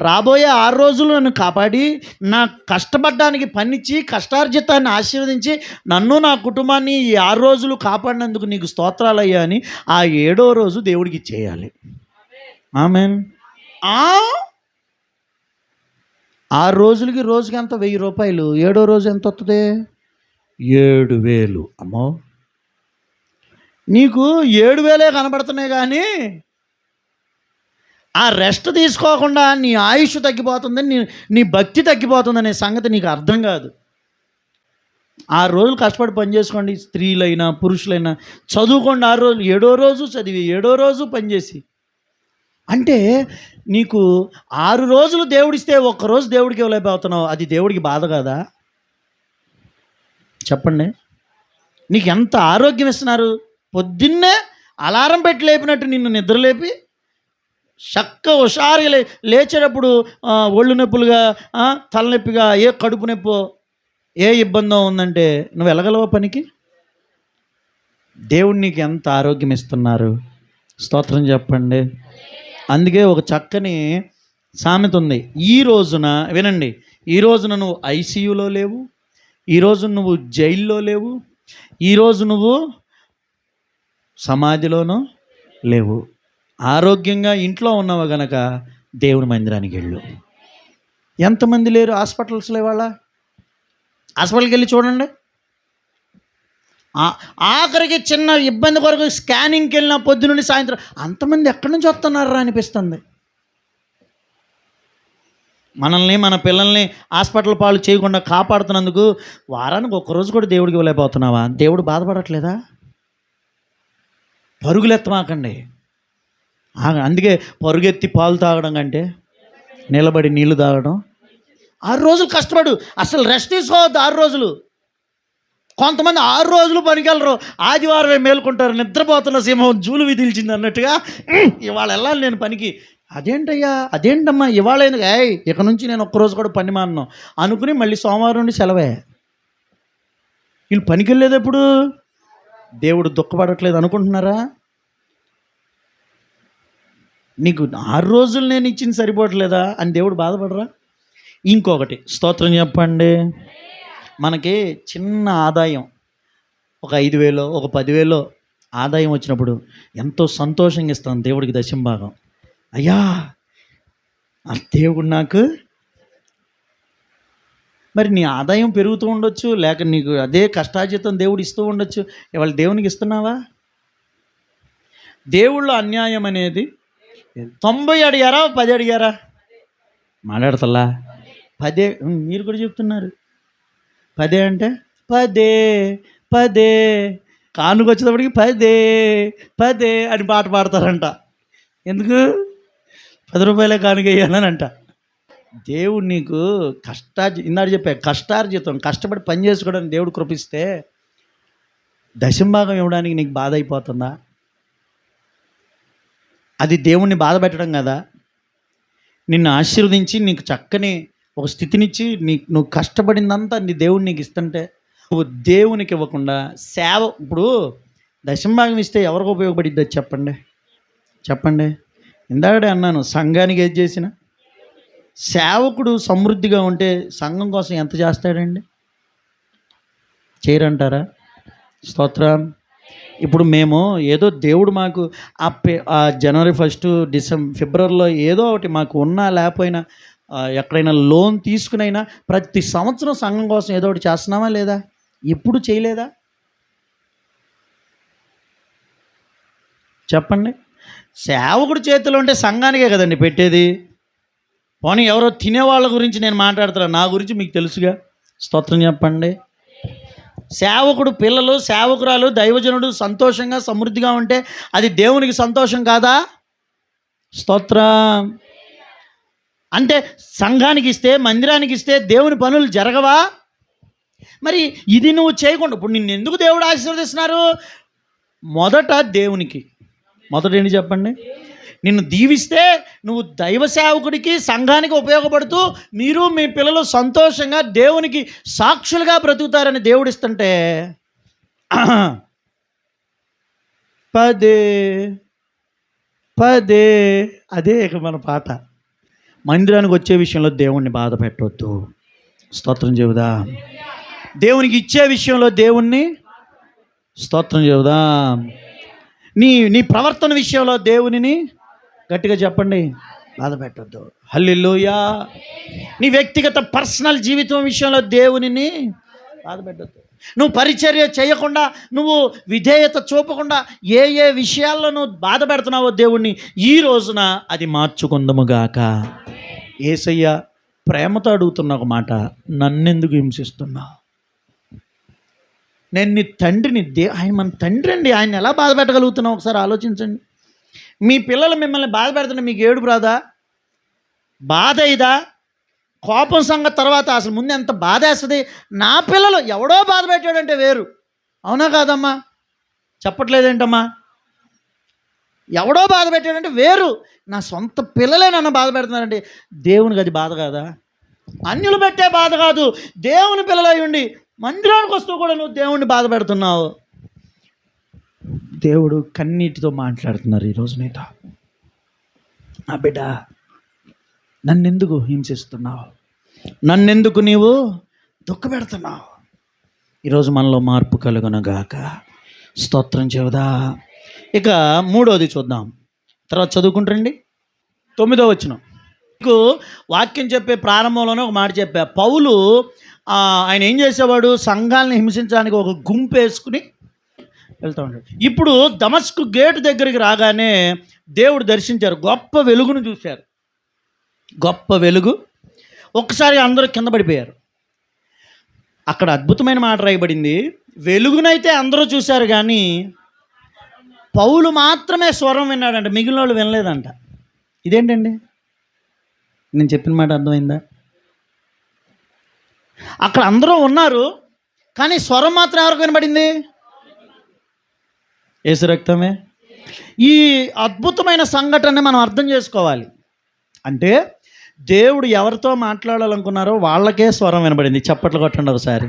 రాబోయే 6 రోజులు నన్ను కాపాడి నా కష్టపడ్డానికి పనిచ్చి కష్టార్జితాన్ని ఆశీర్వదించి నన్ను నా కుటుంబాన్ని ఈ 6 రోజులు కాపాడినందుకు నీకు స్తోత్రాలయ్యా అని ఆ 7వ రోజు దేవుడికి ఇచ్చేయాలి. ఆమేన్. 6 రోజులకి రోజుకి ఎంత? 1000 రూపాయలు. 7వ రోజు ఎంత వస్తుంది? 7000. అమ్మో, నీకు 7000 కనబడుతున్నాయి కానీ ఆ రెస్ట్ తీసుకోకుండా నీ ఆయుష్ తగ్గిపోతుందని, నీ భక్తి తగ్గిపోతుందనే సంగతి నీకు అర్థం కాదు. 6 రోజులు కష్టపడి పని చేసుకోండి, స్త్రీలైనా పురుషులైనా. చదువుకోండి 6 రోజులు, 7వ రోజు చదివి 7వ రోజు పనిచేసి. అంటే నీకు 6 రోజులు దేవుడిస్తే ఒక్కరోజు దేవుడికి ఇవ్వలేకపోతున్నావు, అది దేవుడికి బాధ కాదా? చెప్పండి. నీకు ఎంత ఆరోగ్యం ఇస్తున్నారు. పొద్దున్నే అలారం పెట్టి లేపినట్టు నిన్ను నిద్రలేపి హుషారుగా లేచేటప్పుడు ఒళ్ళు నొప్పులుగా, తలనొప్పిగా, ఏ కడుపు నొప్పో, ఏ ఇబ్బందో ఉందంటే నువ్వు వెళ్ళగలవా పనికి? దేవుడు నీకు ఎంత ఆరోగ్యం ఇస్తున్నారు. స్తోత్రం చెప్పండి. అందుకే ఒక చక్కని సామెత ఉంది. ఈ రోజున వినండి, ఈ రోజున నువ్వు ఐసీయూలో లేవు, ఈరోజు నువ్వు జైల్లో లేవు, ఈరోజు నువ్వు సమాధిలోనూ లేవు, ఆరోగ్యంగా ఇంట్లో ఉన్నావు గనక దేవుని మందిరానికి వెళ్ళు. ఎంతమంది లేరు హాస్పిటల్స్లో? ఇవాళ హాస్పిటల్కి వెళ్ళి చూడండి. ఆఖరికి చిన్న ఇబ్బంది కొరకు స్కానింగ్కి వెళ్ళిన పొద్దు నుండి సాయంత్రం అంతమంది ఎక్కడి నుంచి వస్తున్నారా అనిపిస్తుంది. మనల్ని మన పిల్లల్ని హాస్పిటల్ పాలు చేయకుండా కాపాడుతున్నందుకు వారానికి ఒక్కరోజు కూడా దేవుడికి ఇవ్వలేకపోతున్నావా? దేవుడు బాధపడట్లేదా? పరుగులెత్తమాకండి. అందుకే పరుగెత్తి పాలు తాగడం కంటే నిలబడి నీళ్లు తాగడం. 6 రోజులు కష్టపడు, అసలు రెస్ట్ తీసుకోవద్దు 6 రోజులు. కొంతమంది 6 రోజులు పనికెళ్ళరు, ఆదివారమే మేలుకుంటారు. నిద్రపోతున్న సింహం జూలు విధిల్చింది అన్నట్టుగా ఇవాళ వెళ్ళాలి నేను పనికి. అదేంటమ్మా ఇవాళ ఎందుకు? ఇక నుంచి నేను ఒక్కరోజు కూడా పని మానను అనుకుని మళ్ళీ సోమవారం నుండి సెలవే. వీళ్ళు పనికి వెళ్ళేది ఎప్పుడు? దేవుడు దుఃఖపడట్లేదు అనుకుంటున్నారా? నీకు 6 రోజులు నేను ఇచ్చింది సరిపోవట్లేదా అని దేవుడు బాధపడరా? ఇంకొకటి, స్తోత్రం చెప్పండి. మనకి చిన్న ఆదాయం, ఒక 5,000 ఒక 10,000 ఆదాయం వచ్చినప్పుడు ఎంతో సంతోషంగా ఇస్తాను దేవుడికి దశంభాగం. అయ్యా ఆ దేవుడు నాకు. మరి నీ ఆదాయం పెరుగుతూ ఉండొచ్చు, లేక నీకు అదే కష్టార్జితం దేవుడు ఇస్తూ ఉండొచ్చు. ఇవాళ దేవునికి ఇస్తున్నావా? దేవుళ్ళ అన్యాయం అనేది 90 అడిగారా 10 అడిగారా? మాట్లాడతల్లా పదే మీరు కూడా చెప్తున్నారు. పదే అంటే పదే పదే, కానుక వచ్చేటప్పటికి పదే పదే అని పాట పాడతారంట. ఎందుకు? 10 రూపాయలే కానుక వేయాలని అంట. దేవుడు నీకు ఇందాక చెప్పా, కష్టార్జితం, కష్టపడి పని చేసుకోవడానికి దేవుడు కృపిస్తే దశంభాగం ఇవ్వడానికి నీకు బాధ అయిపోతుందా? అది దేవుణ్ణి బాధ పెట్టడం కదా. నిన్ను ఆశీర్వదించి నీకు చక్కని ఒక స్థితినిచ్చి నువ్వు కష్టపడిందంతా నీ దేవుడు నీకు ఇస్తుంటే నువ్వు దేవునికి ఇవ్వకుండా ఇప్పుడు దశంభాగం ఇస్తే ఎవరికి ఉపయోగపడిద్ది చెప్పండి చెప్పండి. ఇందాకడే అన్నాను, సంఘానికి ఏది చేసినా. సేవకుడు సమృద్ధిగా ఉంటే సంఘం కోసం ఎంత చేస్తాడండి? చేయరంటారా? స్తోత్రం. ఇప్పుడు మేము ఏదో దేవుడు మాకు ఆ జనవరి 1 ఫిబ్రవరిలో ఏదో ఒకటి మాకు ఉన్నా లేకపోయినా ఎక్కడైనా లోన్ తీసుకునైనా ప్రతి సంవత్సరం సంఘం కోసం ఏదో ఒకటి చేస్తున్నామా లేదా? ఎప్పుడు చేయలేదా? చెప్పండి. సేవకుడు చేతిలో ఉంటే సంఘానికే కదండి పెట్టేది. పోనీ ఎవరో తినేవాళ్ళ గురించి నేను మాట్లాడుతున్నా, నా గురించి మీకు తెలుసుగా. స్తోత్రం చెప్పండి. సేవకుడు పిల్లలు, సేవకురాలు, దైవజనుడు సంతోషంగా సమృద్ధిగా ఉంటే అది దేవునికి సంతోషం కాదా? స్తోత్రం. అంటే సంఘానికి ఇస్తే, మందిరానికి ఇస్తే దేవుని పనులు జరగవా? మరి ఇది నువ్వు చేయకుండా ఇప్పుడు నిన్ను ఎందుకు దేవుడు ఆశీర్వదిస్తున్నారు? మొదట దేవునికి, మొదట ఏంటి చెప్పండి? నిన్ను దీవిస్తే నువ్వు దైవ సేవకుడికి, సంఘానికి ఉపయోగపడుతూ మీరు మీ పిల్లలు సంతోషంగా దేవునికి సాక్షులుగా బ్రతుకుతారని దేవుడు ఇస్తుంటే పదే పదే అదే ఇక మన పాట. మందిరానికి వచ్చే విషయంలో దేవుణ్ణి బాధ పెట్టవద్దు. స్తోత్రం చెబుదా. దేవునికి ఇచ్చే విషయంలో దేవుణ్ణి స్తోత్రం చెబుదా. నీ ప్రవర్తన విషయంలో దేవునిని గట్టిగా చెప్పండి బాధ పెట్టద్దు. హల్లెలూయా. నీ వ్యక్తిగత పర్సనల్ జీవితం విషయంలో దేవునిని బాధ పెట్టద్దు. నువ్వు పరిచర్య చేయకుండా, నువ్వు విధేయత చూపకుండా ఏ విషయాల్లో నువ్వు బాధ పెడుతున్నావో దేవుణ్ణి, ఈ రోజున అది మార్చుకుందాముగాక. యేసయ్య ప్రేమతో అడుగుతున్న ఒక మాట, నన్నెందుకు హింసిస్తున్నావు? నేను నీ తండ్రిని. ఆయన మన తండ్రి అండి. ఆయన ఎలా బాధ పెట్టగలుగుతున్నావు ఒకసారి ఆలోచించండి. మీ పిల్లలు మిమ్మల్ని బాధ పెడుతున్నా మీకు ఏడుపు రాదా? బాధ ఇదా? కోపం సంగతి తర్వాత, అసలు ముందు ఎంత బాధ వేస్తుంది. నా పిల్లలు ఎవడో బాధ పెట్టాడంటే వేరు. అవునా కాదమ్మా? చెప్పట్లేదేంటమ్మా? ఎవడో బాధ పెట్టాడంటే వేరు. నా సొంత పిల్లలే నన్ను బాధ పెడుతున్నారంటే దేవునికి అది బాధ కాదా? అన్యులు పెట్టే బాధ కాదు. దేవుని పిల్లలై ఉండి మందిరానికి వస్తూ కూడా నువ్వు దేవుణ్ణి బాధ పెడుతున్నావు. దేవుడు కన్నీటితో మాట్లాడుతున్నారు ఈరోజు నీతో. ఆ బిడ్డ, నన్నెందుకు హింసిస్తున్నావు? నన్నెందుకు నీవు దుఃఖపెడుతున్నావు? ఈరోజు మనలో మార్పు కలుగునుగాక. స్తోత్రం చెబుదా. ఇక 3వది చూద్దాం, తర్వాత చదువుకుంటారండి. 9వ వచనం. మీకు వాక్యం చెప్పే ప్రారంభంలోనే ఒక మాట చెప్పా. పౌలు ఆయన ఏం చేసేవాడు? సంఘాలను హింసించడానికి ఒక గుంపు వేసుకుని వెళ్తూ ఉంటాడు. ఇప్పుడు దమస్కు గేటు దగ్గరికి రాగానే దేవుడు దర్శించారు. గొప్ప వెలుగును చూశారు. గొప్ప వెలుగు. ఒక్కసారి అందరూ కింద పడిపోయారు. అక్కడ అద్భుతమైన మాట రాయబడింది. వెలుగునైతే అందరూ చూశారు, కానీ పౌలు మాత్రమే స్వరం విన్నాడంట, మిగిలిన వాళ్ళు వినలేదంట. ఇదేంటండి? నేను చెప్పిన మాట అర్థమైందా? అక్కడ అందరూ ఉన్నారు, కానీ స్వరం మాత్రం ఎవరికి వినబడింది? యేసు రక్తమే. ఈ అద్భుతమైన సంఘటన మనం అర్థం చేసుకోవాలి. అంటే దేవుడు ఎవరితో మాట్లాడాలనుకున్నారో వాళ్ళకే స్వరం వినబడింది. చప్పట్లు కొట్టండి ఒకసారి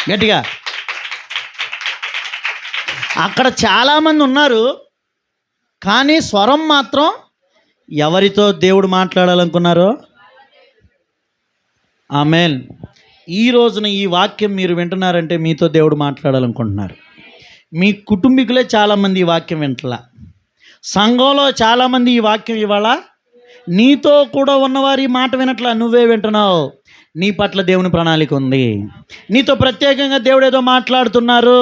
గట్టిగా. అక్కడ చాలామంది ఉన్నారు, కానీ స్వరం మాత్రం ఎవరితో దేవుడు మాట్లాడాలనుకున్నారో. ఆమేన్. ఈ రోజున ఈ వాక్యం మీరు వింటున్నారంటే మీతో దేవుడు మాట్లాడాలనుకుంటున్నారు. మీ కుటుంబీకులే చాలామంది ఈ వాక్యం వింటలా. సంఘంలో చాలామంది ఈ వాక్యం ఇవాళ నీతో కూడా ఉన్నవారు ఈ మాట వినట్లా, నువ్వే వింటున్నావు. నీ పట్ల దేవుని ప్రణాళిక ఉంది. నీతో ప్రత్యేకంగా దేవుడు ఏదో మాట్లాడుతున్నారు.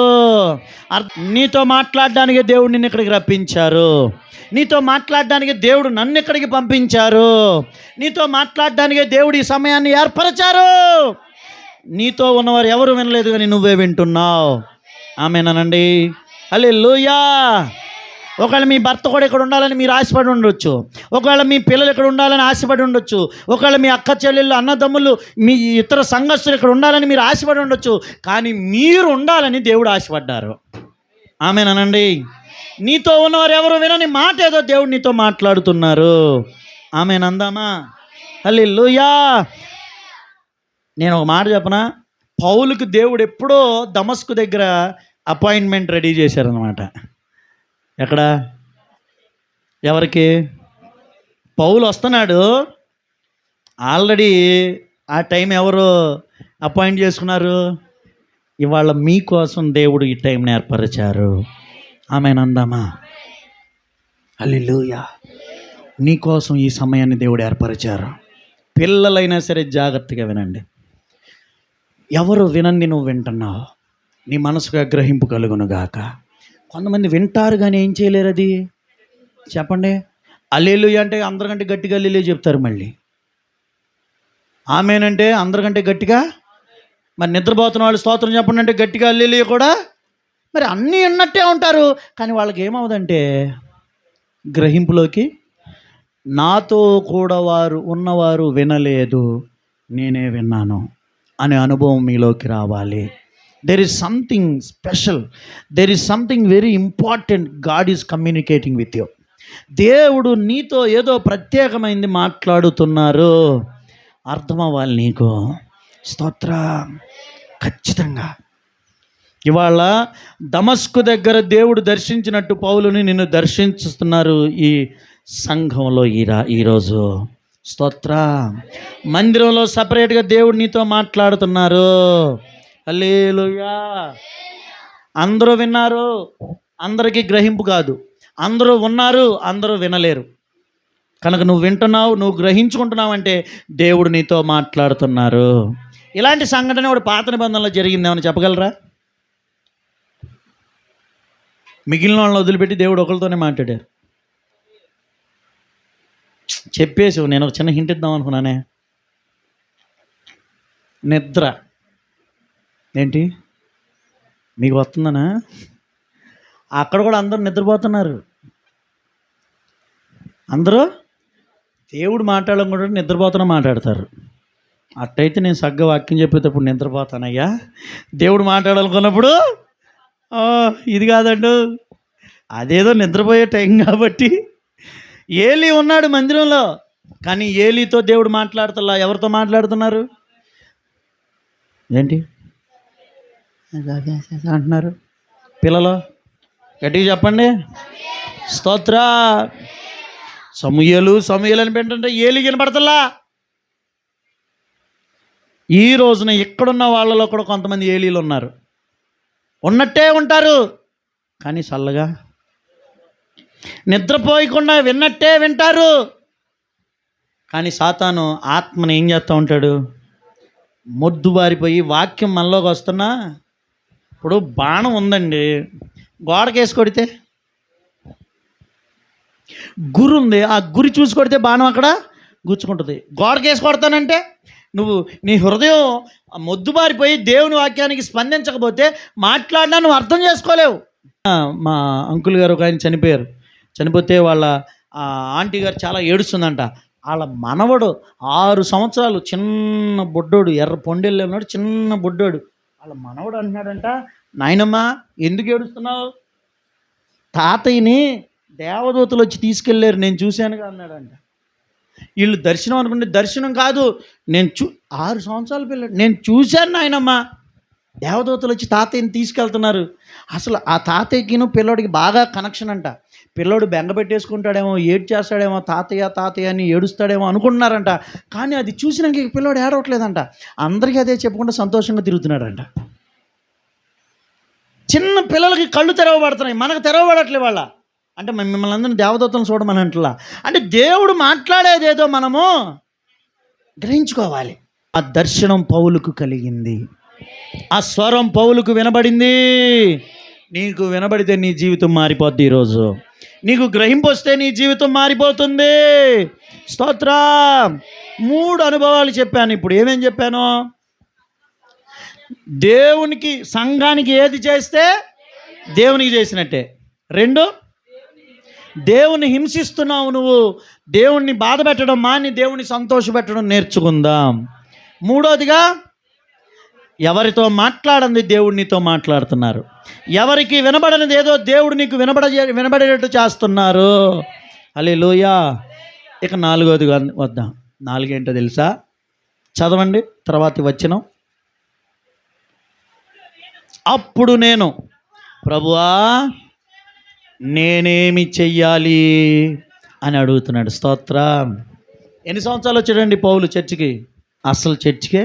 నీతో మాట్లాడడానికి దేవుడు నిన్ను ఇక్కడికి రప్పించారు. నీతో మాట్లాడడానికి దేవుడు నన్ను ఇక్కడికి పంపించారు. నీతో మాట్లాడడానికి దేవుడు ఈ సమయాన్ని ఏర్పరిచారు. నీతో ఉన్నవారు ఎవరు వినలేదు కానీ నువ్వే వింటున్నావు. ఆమేనండి. హల్లెలూయా. ఒకవేళ మీ భర్త కూడా ఇక్కడ ఉండాలని మీరు ఆశపడి ఉండొచ్చు. ఒకవేళ మీ పిల్లలు ఇక్కడ ఉండాలని ఆశపడి ఉండొచ్చు. ఒకవేళ మీ అక్క చెల్లెళ్ళు, అన్నదమ్ములు, మీ ఇతర సంఘస్థులు ఇక్కడ ఉండాలని మీరు ఆశపడి ఉండొచ్చు. కానీ మీరు ఉండాలని దేవుడు ఆశపడ్డారు. ఆమేనండి. నీతో ఉన్నవారు ఎవరు వినని మాట ఏదో దేవుడు నీతో మాట్లాడుతున్నారు. ఆమేనందామా. హల్లెలూయా. నేను ఒక మాట చెప్పనా, పౌలుకు దేవుడు ఎప్పుడో దమస్కు దగ్గర అపాయింట్మెంట్ రెడీ చేశారనమాట. ఎక్కడ? ఎవరికి? పౌలు వస్తున్నాడు. ఆల్రెడీ ఆ టైం ఎవరు అపాయింట్ చేసుకున్నారు? ఇవాళ మీకోసం దేవుడు ఈ టైంని ఏర్పరిచారు. ఆమేనందామా. హల్లెలూయా. నీకోసం ఈ సమయాన్ని దేవుడు ఏర్పరిచారు. పిల్లలైనా సరే జాగ్రత్తగా వినండి. ఎవరు వినండి, నువ్వు వింటున్నావు. నీ మనసుగా గ్రహింపు కలుగును గాక. కొంతమంది వింటారు కానీ ఏం చేయలేరు. అది చెప్పండి. హల్లెలూయా అంటే అందరికంటే గట్టిగా హల్లెలూయా చెప్తారు. మళ్ళీ ఆమేనంటే అందరికంటే గట్టిగా. మరి నిద్రపోతున్న వాళ్ళు స్తోత్రం చెప్పండి అంటే గట్టిగా హల్లెలూయా కూడా. మరి అన్నీ ఉన్నట్టే ఉంటారు కానీ వాళ్ళకి ఏమవుదంటే గ్రహింపులోకి, నాతో కూడా ఉన్నవారు వినలేదు, నేనే విన్నాను అనే అనుభవం మీలోకి రావాలి. There is something special. There is something very important God is communicating with you. దేవుడు నీతో ఏదో ప్రత్యేకమైంది మాట్లాడుతున్నారు. అర్థం అవ్వాలి నీకు. స్తోత్రం. ఖచ్చితంగా ఇవాళ దమస్కు దగ్గర దేవుడు దర్శించినట్టు పౌలుని నిన్ను దర్శించుతున్నారు ఈ సంఘంలో ఈరోజు. స్తోత్రం. మందిరంలో సపరేట్గా దేవుడు నీతో మాట్లాడుతున్నారు. హల్లెలూయా. అందరూ విన్నారు, అందరికీ గ్రహింపు కాదు. అందరూ ఉన్నారు, అందరూ వినలేరు. కనుక నువ్వు వింటున్నావు, నువ్వు గ్రహించుకుంటున్నావు అంటే దేవుడు నీతో మాట్లాడుతున్నారు. ఇలాంటి సంఘటన ఒకటి పాత నిబంధనలో జరిగిందేమని చెప్పగలరా? మిగిలిన వాళ్ళని వదిలిపెట్టి దేవుడు ఒకరితోనే మాట్లాడారు. చెప్పేసి నేను ఒక చిన్న హింట్ ఇద్దాం అనుకున్నానే. నిద్ర ఏంటి మీకు వస్తుందనా? అక్కడ కూడా అందరూ నిద్రపోతున్నారు. అందరూ దేవుడు మాట్లాడడం నిద్రపోతున్నా మాట్లాడతారు. అట్టయితే నేను సగ్గా వాక్యం చెప్పేటప్పుడు నిద్రపోతానయ్యా. దేవుడు మాట్లాడాలనుకున్నప్పుడు ఇది కాదండు, అదేదో నిద్రపోయే టైం కాబట్టి. ఏలీ ఉన్నాడు మందిరంలో కానీ ఏలీతో దేవుడు మాట్లాడుతున్నా. ఎవరితో మాట్లాడుతున్నారు? ఏంటి అంటున్నారు పిల్లలు? గట్టిగా చెప్పండి. స్తోత్ర. సమూయేలు అని పెట్టంటే ఏలి కనపడతల్లా. ఈ రోజున ఇక్కడున్న వాళ్ళలో కూడా కొంతమంది ఏలీలు ఉన్నారు. ఉన్నట్టే ఉంటారు కానీ చల్లగా, నిద్రపోయకుండా విన్నట్టే వింటారు కానీ సాతాను ఆత్మని ఏం చేస్తూ ఉంటాడు? మొద్దుబారిపోయి వాక్యం మనలోకి వస్తున్నా. ఇప్పుడు బాణం ఉందండి, గోడకేసి కొడితే గురి ఉంది, ఆ గురి చూసి కొడితే బాణం అక్కడ గుచ్చుకుంటుంది. గోడకేసి కొడతానంటే నువ్వు నీ హృదయం మొద్దుబారిపోయి దేవుని వాక్యానికి స్పందించకపోతే మాట్లాడినా నువ్వు అర్థం చేసుకోలేవు. మా అంకుల్ గారు ఒక ఆయన చనిపోతే వాళ్ళ ఆంటీ గారు చాలా ఏడుస్తుందంట. వాళ్ళ మనవడు 6 సంవత్సరాలు చిన్న బొడ్డోడు, ఎర్ర పొండెళ్ళు ఉన్నాడు, చిన్న బొడ్డోడు. వాళ్ళ మనవడు అంటున్నాడంట, నాయనమ్మ ఎందుకు ఏడుస్తున్నావు? తాతయ్యని దేవదూతలు వచ్చి తీసుకెళ్ళారు, నేను చూశానుగా అన్నాడంట. వీళ్ళు దర్శనం అనుకుంటే దర్శనం కాదు, 6 సంవత్సరాల పిల్లడు, నేను చూశాను నాయనమ్మ, దేవదూతలు వచ్చి తాతయ్యని తీసుకెళ్తున్నారు. అసలు ఆ తాతయ్యకిను పిల్లోడికి బాగా కనెక్షన్ అంట. పిల్లోడు బెంగ పెట్టేసుకుంటాడేమో, ఏడ్చేస్తాడేమో, తాతయ్య అని ఏడుస్తాడేమో అనుకుంటున్నారంట. కానీ అది చూసినాక పిల్లోడు ఏడవట్లేదంట, అందరికీ అదే చెప్పుకుంటూ సంతోషంగా తిరుగుతున్నాడంట. చిన్న పిల్లలకి కళ్ళు తెరవబడుతున్నాయి, మనకు తెరవబడట్లే. వాళ్ళ అంటే మిమ్మల్ని అందరినీ దేవదూతలను చూడమని అంటలా. అంటే దేవుడు మాట్లాడేదేదో మనము గ్రహించుకోవాలి. ఆ దర్శనం పౌలుకు కలిగింది. ఆ స్వరం పౌలుకు వినబడింది. నీకు వినబడితే నీ జీవితం మారిపోద్ది. ఈరోజు నీకు గ్రహింపు వస్తే నీ జీవితం మారిపోతుంది. స్తోత్రం. 3 అనుభవాలు చెప్పాను. ఇప్పుడు ఏమేం చెప్పాను? దేవునికి, సంఘానికి ఏది చేస్తే దేవునికి చేసినట్టే. 2, దేవుని హింసిస్తున్నావు నువ్వు, దేవుణ్ణి బాధ పెట్టడం మాని దేవుని సంతోషపెట్టడం నేర్చుకుందాం. 3వదిగా, ఎవరితో మాట్లాడంది దేవుడినితో మాట్లాడుతున్నారు. ఎవరికి వినబడనిది ఏదో దేవుడు నీకు వినబడేటట్టు చేస్తున్నారు. హల్లెలూయా. ఇక 4వది వద్దాం. 4 ఏంటో తెలుసా? చదవండి తర్వాతి వచనం. అప్పుడు నేను, ప్రభువా నేనేమి చెయ్యాలి అని అడుగుతున్నాడు. స్తోత్రం. ఎన్ని సంవత్సరాలు వచ్చాడండి పౌలు చర్చికి? అసలు చర్చికే.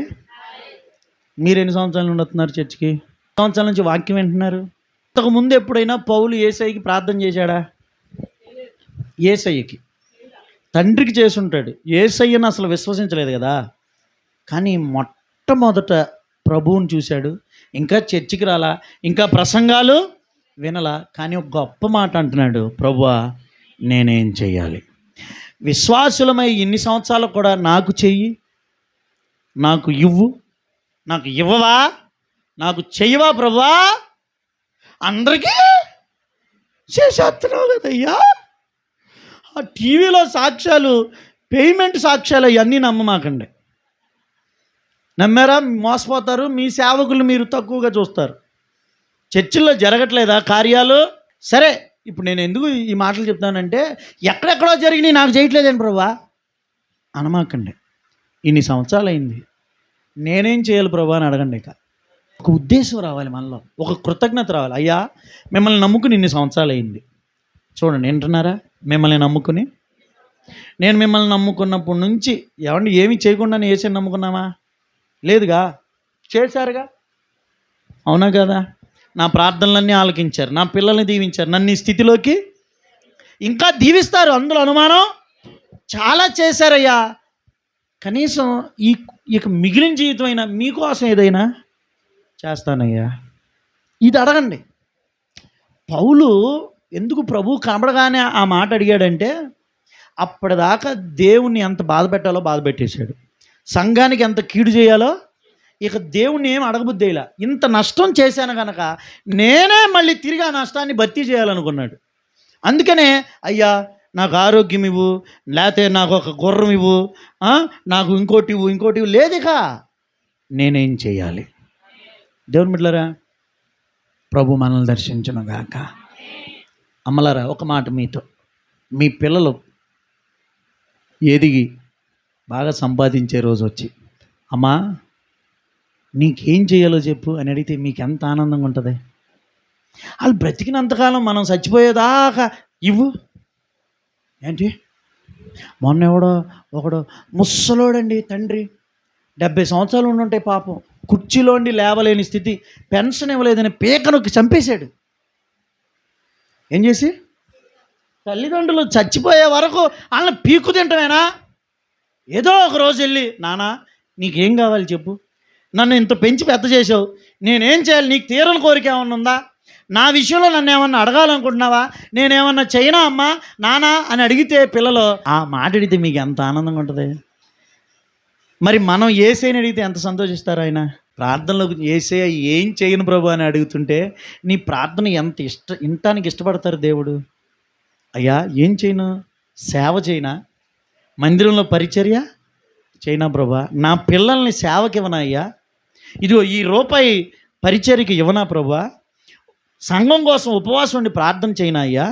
మీరు ఎన్ని సంవత్సరాల నుండి వస్తున్నారు చర్చికి? సంవత్సరాల నుంచి వాక్యం వింటున్నారు. ఇంతకుముందు ఎప్పుడైనా పౌలు యేసయ్యకి ప్రార్థన చేశాడా? యేసయ్యకి, తండ్రికి చేసి ఉంటాడు. యేసయ్యను అసలు విశ్వసించలేదు కదా. కానీ మొట్టమొదట ప్రభువుని చూశాడు. ఇంకా చర్చికి రాలా, ఇంకా ప్రసంగాలు వినలా. కానీ ఒక గొప్ప మాట అంటున్నాడు, ప్రభువా నేనేం చెయ్యాలి? విశ్వాసులమై ఇన్ని సంవత్సరాలు కూడా నాకు చెయ్యి, నాకు ఇవ్వు, నాకు ఇవ్వవా, నాకు చెయ్యవా ప్రభువా? అందరికీ చేసేస్తున్నావు కదయ్యా. ఆ టీవీలో సాక్ష్యాలు, పేమెంట్ సాక్ష్యాలు అవన్నీ నమ్మమాకండి. నమ్మారా మోసపోతారు. మీ సేవకులు మీరు తక్కువగా చూస్తారు. చర్చిల్లో జరగట్లేదా కార్యాలు? సరే, ఇప్పుడు నేను ఎందుకు ఈ మాటలు చెప్తానంటే, ఎక్కడెక్కడో జరిగినాయి నాకు చేయట్లేదండి ప్రభువా అనమాకండి. ఇన్ని సంవత్సరాలు అయింది, నేనేం చేయాలి ప్రభువా అని అడగండి. ఇక ఒక ఉద్దేశం రావాలి మనలో, ఒక కృతజ్ఞత రావాలి. అయ్యా మిమ్మల్ని నమ్ముకుని ఇన్ని సంవత్సరాలు అయింది. చూడండి, వింటున్నారా? మిమ్మల్ని నమ్ముకుని, నేను మిమ్మల్ని నమ్ముకున్నప్పటి నుంచి ఏమండి ఏమీ చేయకుండానే యేసుని నమ్ముకున్నామా? లేదుగా, చేశారుగా. అవునా కదా? నా ప్రార్థనలన్నీ ఆలకించారు, నా పిల్లల్ని దీవించారు, నన్ను ఈ స్థితిలోకి ఇంకా దీవిస్తారు, అందులో అనుమానం. చాలా చేశారయ్యా. కనీసం ఇక మిగిలిన జీవితం అయినా మీకోసం ఏదైనా చేస్తానయ్యా, ఇది అడగండి. పౌలు ఎందుకు ప్రభు కనబడగానే ఆ మాట అడిగాడంటే, అప్పటిదాకా దేవుణ్ణి ఎంత బాధ పెట్టాలో బాధ పెట్టేశాడు, సంఘానికి ఎంత కీడు చేయాలో. ఇక దేవుణ్ణి ఏం అడగబుద్దేలా. ఇంత నష్టం చేశాను కనుక నేనే మళ్ళీ తిరిగి ఆ నష్టాన్ని భర్తీ చేయాలనుకున్నాడు. అందుకనే అయ్యా నాకు ఆరోగ్యం ఇవ్వు, లేకపోతే నాకు ఒక గుర్రం ఇవ్వు, నాకు ఇంకోటి ఇవ్వు లేదు. ఇక నేనేం చేయాలి? దేవుని బిడ్డలారా, ప్రభు మనల్ని దర్శించును గాక. అమ్మలారా, ఒక మాట మీతో, మీ పిల్లలు ఎదిగి బాగా సంపాదించే రోజు వచ్చి, అమ్మా నీకేం చేయాలో చెప్పు అని అడిగితే మీకు ఎంత ఆనందంగా ఉంటుంది? వాళ్ళు బ్రతికినంతకాలం మనం చచ్చిపోయేదాకా ఇవ్వు ఏంటి. మొన్న ఒకడు ముసలోడండి, తండ్రి 70 సంవత్సరాలు ఉండుంటాయి పాపం, కుర్చీలోండి లేవలేని స్థితి, పెన్షన్ ఇవ్వలేదని పీకనొక్కి చంపేశాడు. ఏం చేసి? తల్లిదండ్రులు చచ్చిపోయే వరకు వాళ్ళని పీకు తింటమేనా? ఏదో ఒక రోజు వెళ్ళి, నాన్న నీకేం కావాలి చెప్పు, నన్ను ఇంత పెంచి పెద్ద చేసావు, నేనేం చేయాలి, నీకు తీరని కోరిక ఏమన్నా ఉందా, నా విషయంలో నన్ను ఏమన్నా అడగాలనుకుంటున్నావా, నేనేమన్నా చేయనా అమ్మా నానా అని అడిగితే పిల్లలు ఆ మాట అడిగితే మీకు ఎంత ఆనందంగా ఉంటుంది. మరి మనం యేసయ్యని అడిగితే ఎంత సంతోషిస్తారు ఆయన? ప్రార్థనలో యేసయ్య ఏం చేయను ప్రభు అని అడుగుతుంటే నీ ప్రార్థన ఎంత వినటానికి ఇష్టపడతారు దేవుడు. అయ్యా ఏం చేయను, సేవ చేయనా, మందిరంలో పరిచర్య చేయనా ప్రభా, నా పిల్లల్ని సేవకి ఇవ్వనా అయ్యా, ఇదిగో ఈ రూపాయి పరిచర్యకి ఇవ్వనా ప్రభా, సంఘం కోసం ఉపవాసం ఉండి ప్రార్థన చేయనా అయ్యా,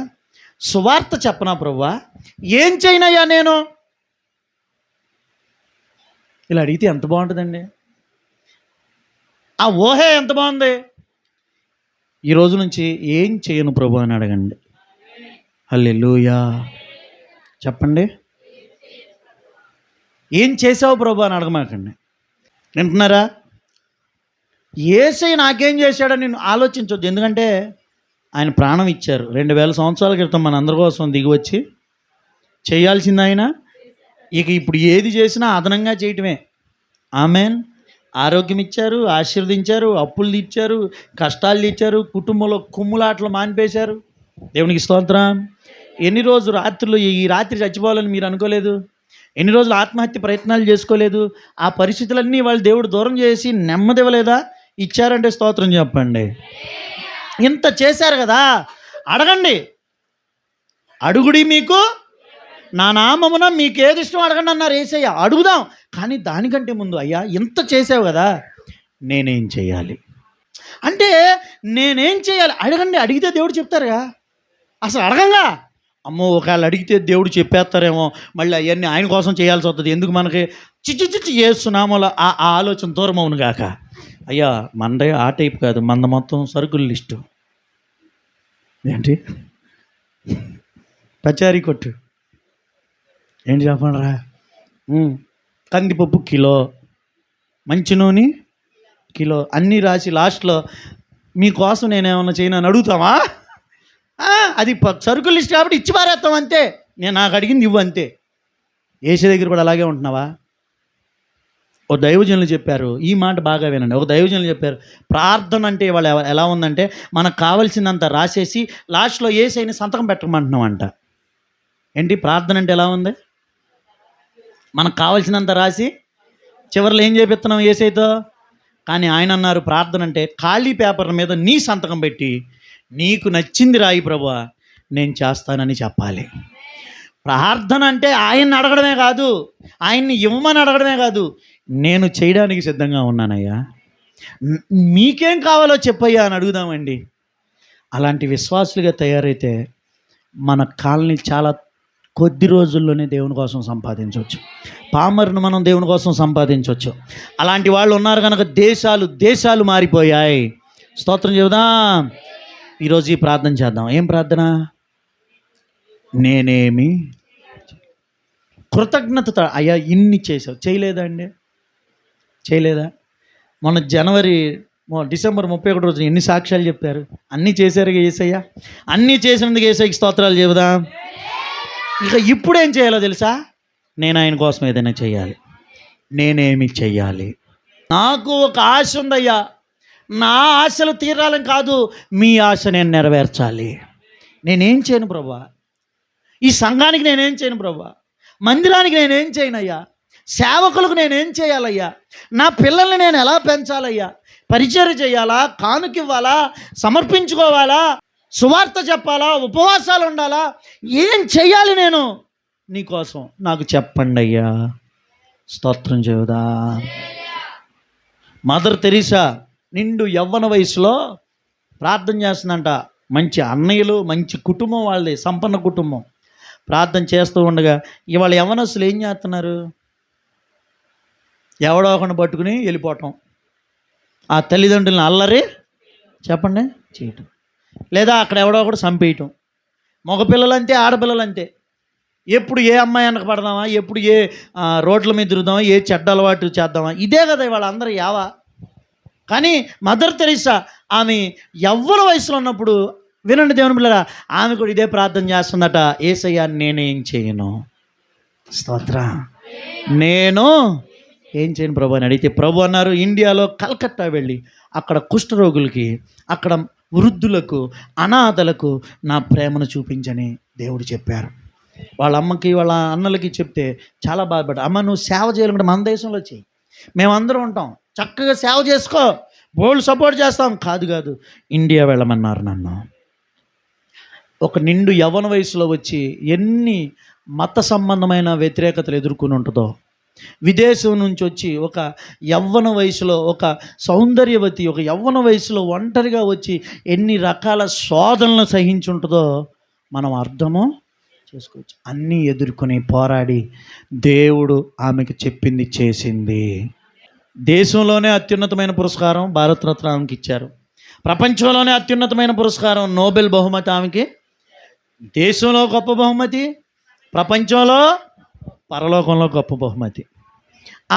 సువార్త చెప్పనా ప్రభా, ఏం చేయనయ్యా నేను? ఇలా అడిగితే ఎంత బాగుంటుందండి. ఆ ఊహే ఎంత బాగుంది. ఈ రోజు నుంచి ఏం చేయను ప్రభు అని అడగండి. హల్లెలూయా చెప్పండి. ఏం చేసావు ప్రభు అని అడగమాకండి. వింటున్నారా? యేసయ్య నాకేం చేశాడని నేను ఆలోచించవద్దు. ఎందుకంటే ఆయన ప్రాణం ఇచ్చారు. 2000 సంవత్సరాల క్రితం మన అందరి కోసం దిగి వచ్చి చేయాల్సింది ఆయన. ఇక ఇప్పుడు ఏది చేసినా అదనంగా చేయటమే. ఆమెన్. ఆరోగ్యం ఇచ్చారు, ఆశీర్వదించారు, అప్పులు తీర్చారు, కష్టాలు తీర్చారు, కుటుంబంలో కుమ్ములాటలు మాన్పేశారు. దేవునికి స్తోత్రం. ఎన్ని రోజు రాత్రులు ఈ రాత్రి చచ్చిపోవాలని మీరు అనుకోలేదు? ఎన్ని రోజులు ఆత్మహత్య ప్రయత్నాలు చేసుకోలేదు? ఆ పరిస్థితులన్నీ వాళ్ళు దేవుడు దూరం చేసి నెమ్మది ఇవ్వలేదా? ఇచ్చారంటే స్తోత్రం చెప్పండి. ఇంత చేశారు కదా, అడగండి. అడుగుడి మీకు నా నామమున మీకు ఏది ఇష్టం అడగండి అన్నారు యేసయ్య. అడుగుదాం. కానీ దానికంటే ముందు అయ్యా ఇంత చేసావు కదా, నేనేం చేయాలి అంటే, నేనేం చేయాలి అడగండి. అడిగితే దేవుడు చెప్తారుగా. అసలు అడగంగా. అమ్మో ఒకవేళ అడిగితే దేవుడు చెప్పేస్తారేమో, మళ్ళీ అవన్నీ ఆయన కోసం చేయాల్సి వస్తుంది, ఎందుకు మనకి చిచ్చి చేస్తున్నామో ఆ ఆలోచన దూరం అవును గాక. అయ్యా మందే ఆ టైప్ కాదు, మంద మొత్తం సరుకుల లిస్టు. ఏంటి పచారీ కొట్టు, ఏంటి చెప్పండి రా. కందిపప్పు కిలో, మంచి నూనె కిలో, అన్నీ రాసి లాస్ట్లో మీకోసం నేనేమన్నా చేయను అని అడుగుతామా? అది సరుకుల లిస్ట్ కాబట్టి ఇచ్చి పారేస్తాం అంతే. నేను నాకు అడిగింది ఇవ్వు అంతే. ఏసీ దగ్గర కూడా అలాగే ఉంటున్నావా? ఓ దైవజనులు చెప్పారు, ఈ మాట బాగా వినండి. ఒక దైవజనులు చెప్పారు, ప్రార్థన అంటే వాళ్ళు ఎలా ఉందంటే, మనకు కావాల్సిందంత రాసేసి లాస్ట్లో ఏసైని సంతకం పెట్టమంటున్నాం అంట. ఏంటి ప్రార్థన అంటే ఎలా ఉంది? మనకు కావాల్సినంత రాసి చివరిలో ఏం చేపిస్తున్నాం ఏసైతో? కానీ ఆయన అన్నారు, ప్రార్థన అంటే ఖాళీ పేపర్ మీద నీ సంతకం పెట్టి, నీకు నచ్చింది రాయి ప్రభువా, నేను చేస్తానని చెప్పాలి. ప్రార్థన అంటే ఆయన్ని అడగడమే కాదు, ఆయన్ని ఇవ్వమని అడగడమే కాదు, నేను చేయడానికి సిద్ధంగా ఉన్నానయ్యా, మీకేం కావాలో చెప్పయ్యా అని అడుగుదామండి. అలాంటి విశ్వాసులుగా తయారైతే మన కాలనీ చాలా కొద్ది రోజుల్లోనే దేవుని కోసం సంపాదించవచ్చు. పామరును మనం దేవుని కోసం సంపాదించవచ్చు. అలాంటి వాళ్ళు ఉన్నారు కనుక దేశాలు మారిపోయాయి. స్తోత్రం చెబుదాం. ఈరోజు ఈ ప్రార్థన చేద్దాం. ఏం ప్రార్థన? నేనేమి కృతజ్ఞతతో, అయ్యా ఇన్ని చేసావు, చేయలేదా అండి? చేయలేదా? మొన్న డిసెంబర్ 31 రోజున ఎన్ని సాక్ష్యాలు చెప్పారు? అన్నీ చేశారు యేసయ్య. అన్నీ చేసినందుకు యేసయ్యకి స్తోత్రాలు చెబుదాం. ఇక ఇప్పుడు ఏం చేయాలో తెలుసా? నేను ఆయన కోసం ఏదైనా చేయాలి. నేనేమి చెయ్యాలి? నాకు ఒక ఆశ ఉందయ్యా, నా ఆశలు తీరాలని కాదు, మీ ఆశ నేను నెరవేర్చాలి. నేనేం చేయను ప్రభువా? ఈ సంఘానికి నేనేం చేయను ప్రభువా? మందిరానికి నేనేం చేయనయ్యా? సేవకులకు నేనేం చేయాలయ్యా? నా పిల్లల్ని నేను ఎలా పెంచాలయ్యా? పరిచర్య చేయాలా? కానుకివ్వాలా? సమర్పించుకోవాలా? సువార్త చెప్పాలా? ఉపవాసాలు ఉండాలా? ఏం చెయ్యాలి నేను నీకోసం? నాకు చెప్పండి అయ్యా. స్తోత్రం చెబుదా. మదర్ తెరీసా నిండు యవ్వన వయసులో ప్రార్థన చేస్తుందంట. మంచి అన్నయ్యలు, మంచి కుటుంబం వాళ్ళది, సంపన్న కుటుంబం. ప్రార్థన చేస్తూ ఉండగా ఇవాళ యవ్వనస్తులు ఏం చేస్తున్నారు? ఎవడో ఒకరిని పట్టుకుని వెళ్ళిపోవటం, ఆ తల్లిదండ్రులను అల్లరి చెప్పండి చేయటం, లేదా అక్కడ ఎవడో ఒకడు చంపేయటం. మగపిల్లలంతే, ఆడపిల్లలంతే. ఎప్పుడు ఏ అమ్మాయి వెనక పడదామా, ఎప్పుడు ఏ రోడ్ల మీద తిరుగుదామా, ఏ చెడ్డ అలవాటు చేద్దామా, ఇదే కదా వాళ్ళందరూ యావా. కానీ మదర్ తెరీసా ఆమె యవ్వన వయసులో ఉన్నప్పుడు, వినండి దేవుని పిల్లరా, ఆమె కూడా ఇదే ప్రార్థన చేస్తుందట. యేసయ్యా నేనేం చేయను? స్తోత్రం. నేను ఏం చేయను ప్రభు అని అడిగితే ప్రభు అన్నారు, ఇండియాలో కలకత్తా వెళ్ళి అక్కడ కుష్ఠరోగులకి, అక్కడ వృద్ధులకు, అనాథలకు నా ప్రేమను చూపించని దేవుడు చెప్పారు. వాళ్ళ అమ్మకి, వాళ్ళ అన్నలకి చెప్తే చాలా బాధపడ్డా. అమ్మ నువ్వు సేవ చేయాలంటే మన దేశంలో చేయి, మేమందరం ఉంటాం, చక్కగా సేవ చేసుకో, బోల్డ్ సపోర్ట్ చేస్తాం. కాదు ఇండియా వెళ్ళమన్నారు నన్ను. ఒక నిండు యవ్వన వయసులో వచ్చి ఎన్ని మత సంబంధమైన వ్యతిరేకతలు ఎదుర్కొని ఉంటుందో, విదేశం నుంచి వచ్చి ఒక యవ్వన వయసులో ఒక సౌందర్యవతి, ఒక యవ్వన వయసులో ఒంటరిగా వచ్చి ఎన్ని రకాల శోధనలు సహించి ఉంటుందో మనం అర్థము చేసుకోవచ్చు. అన్నీ ఎదుర్కొని పోరాడి దేవుడు ఆమెకు చెప్పింది చేసింది. దేశంలోనే అత్యున్నతమైన పురస్కారం భారతరత్న ఆమెకి ఇచ్చారు. ప్రపంచంలోనే అత్యున్నతమైన పురస్కారం నోబెల్ బహుమతి ఆమెకి. దేశంలో గొప్ప బహుమతి, ప్రపంచంలో పరలోకంలో గొప్ప బహుమతి.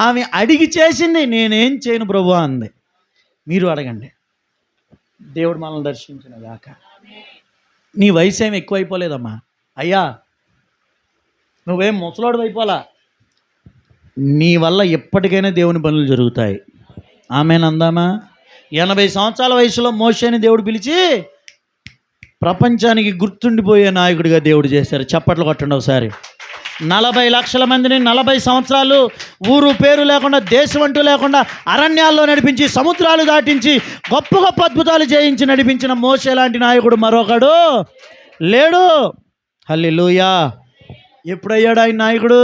ఆమె అడిగి చేసింది. నేనేం చేయను ప్రభు అంది. మీరు అడగండి. దేవుడు మనల్ని దర్శించిన గాక. నీ వయసు ఏమి ఎక్కువైపోలేదమ్మా. అయ్యా నువ్వేం ముసలోడు అయిపోలా, నీ వల్ల ఎప్పటికైనా దేవుని పనులు జరుగుతాయి. ఆమేనందామా? 80 సంవత్సరాల వయసులో మోషేని దేవుడు పిలిచి ప్రపంచానికి గుర్తుండిపోయే నాయకుడిగా దేవుడు చేశారు. చప్పట్లు కొట్టండి ఒకసారి. 40 లక్షల మందిని 40 సంవత్సరాలు ఊరు పేరు లేకుండా, దేశం అంటూ లేకుండా అరణ్యాల్లో నడిపించి, సముద్రాలు దాటించి, గొప్ప గొప్ప అద్భుతాలు చేయించి నడిపించిన మోషే లాంటి నాయకుడు మరొకడు లేడు. హల్లెలూయా. ఎప్పుడయ్యాడు ఆయన నాయకుడు?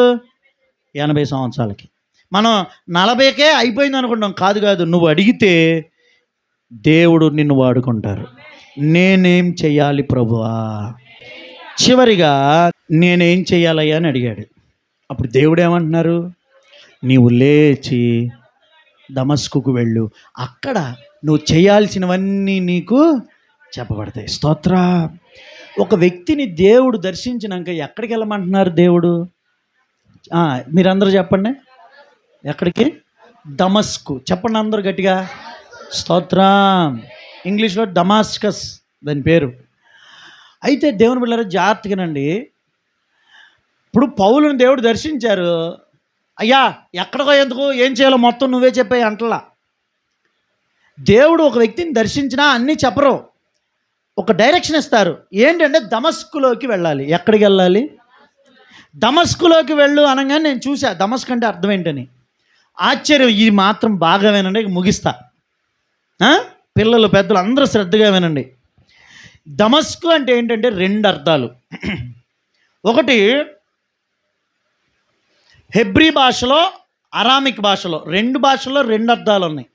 80 సంవత్సరాలకి. మనం 40కే అయిపోయింది అనుకుంటాం. కాదు, నువ్వు అడిగితే దేవుడు నిన్ను వాడుకుంటారు. నేనేం చెయ్యాలి ప్రభువా? చివరిగా నేనేం చెయ్యాలయ్యా అని అడిగాడు. అప్పుడు దేవుడు ఏమంటున్నారు? నీవు లేచి దమస్కుకు వెళ్ళు, అక్కడ నువ్వు చేయాల్సినవన్నీ నీకు చెప్పబడతాయి. స్తోత్ర. ఒక వ్యక్తిని దేవుడు దర్శించినాక ఎక్కడికి వెళ్ళమంటున్నారు దేవుడు? మీరందరూ చెప్పండి, ఎక్కడికి? దమస్కు. చెప్పండి అందరూ గట్టిగా. స్తోత్రం. ఇంగ్లీష్లో డమాస్కస్ దాని పేరు. అయితే దేవుని బిడ్డలారా జాగ్రత్తగానండి. ఇప్పుడు పౌలుని దేవుడు దర్శించారు. అయ్యా ఎక్కడికో ఎందుకు, ఏం చేయాలో మొత్తం నువ్వే చెప్పాయి అంటలా. దేవుడు ఒక వ్యక్తిని దర్శించినా అన్నీ చెప్పరు, ఒక డైరెక్షన్ ఇస్తారు. ఏంటంటే దమస్కులోకి వెళ్ళాలి. ఎక్కడికి వెళ్ళాలి? దమస్కులోకి వెళ్ళు అనగానే నేను చూసా దమస్క్ అంటే అర్థం ఏంటని. ఆశ్చర్యం. ఇది మాత్రం బాగా వినండి, ముగిస్తా. పిల్లలు పెద్దలు అందరూ శ్రద్ధగా వినండి. దమస్కు అంటే ఏంటంటే 2 అర్థాలు. ఒకటి హెబ్రీ భాషలో, అరామిక్ భాషలో, 2 భాషల్లో 2 అర్థాలు ఉన్నాయి.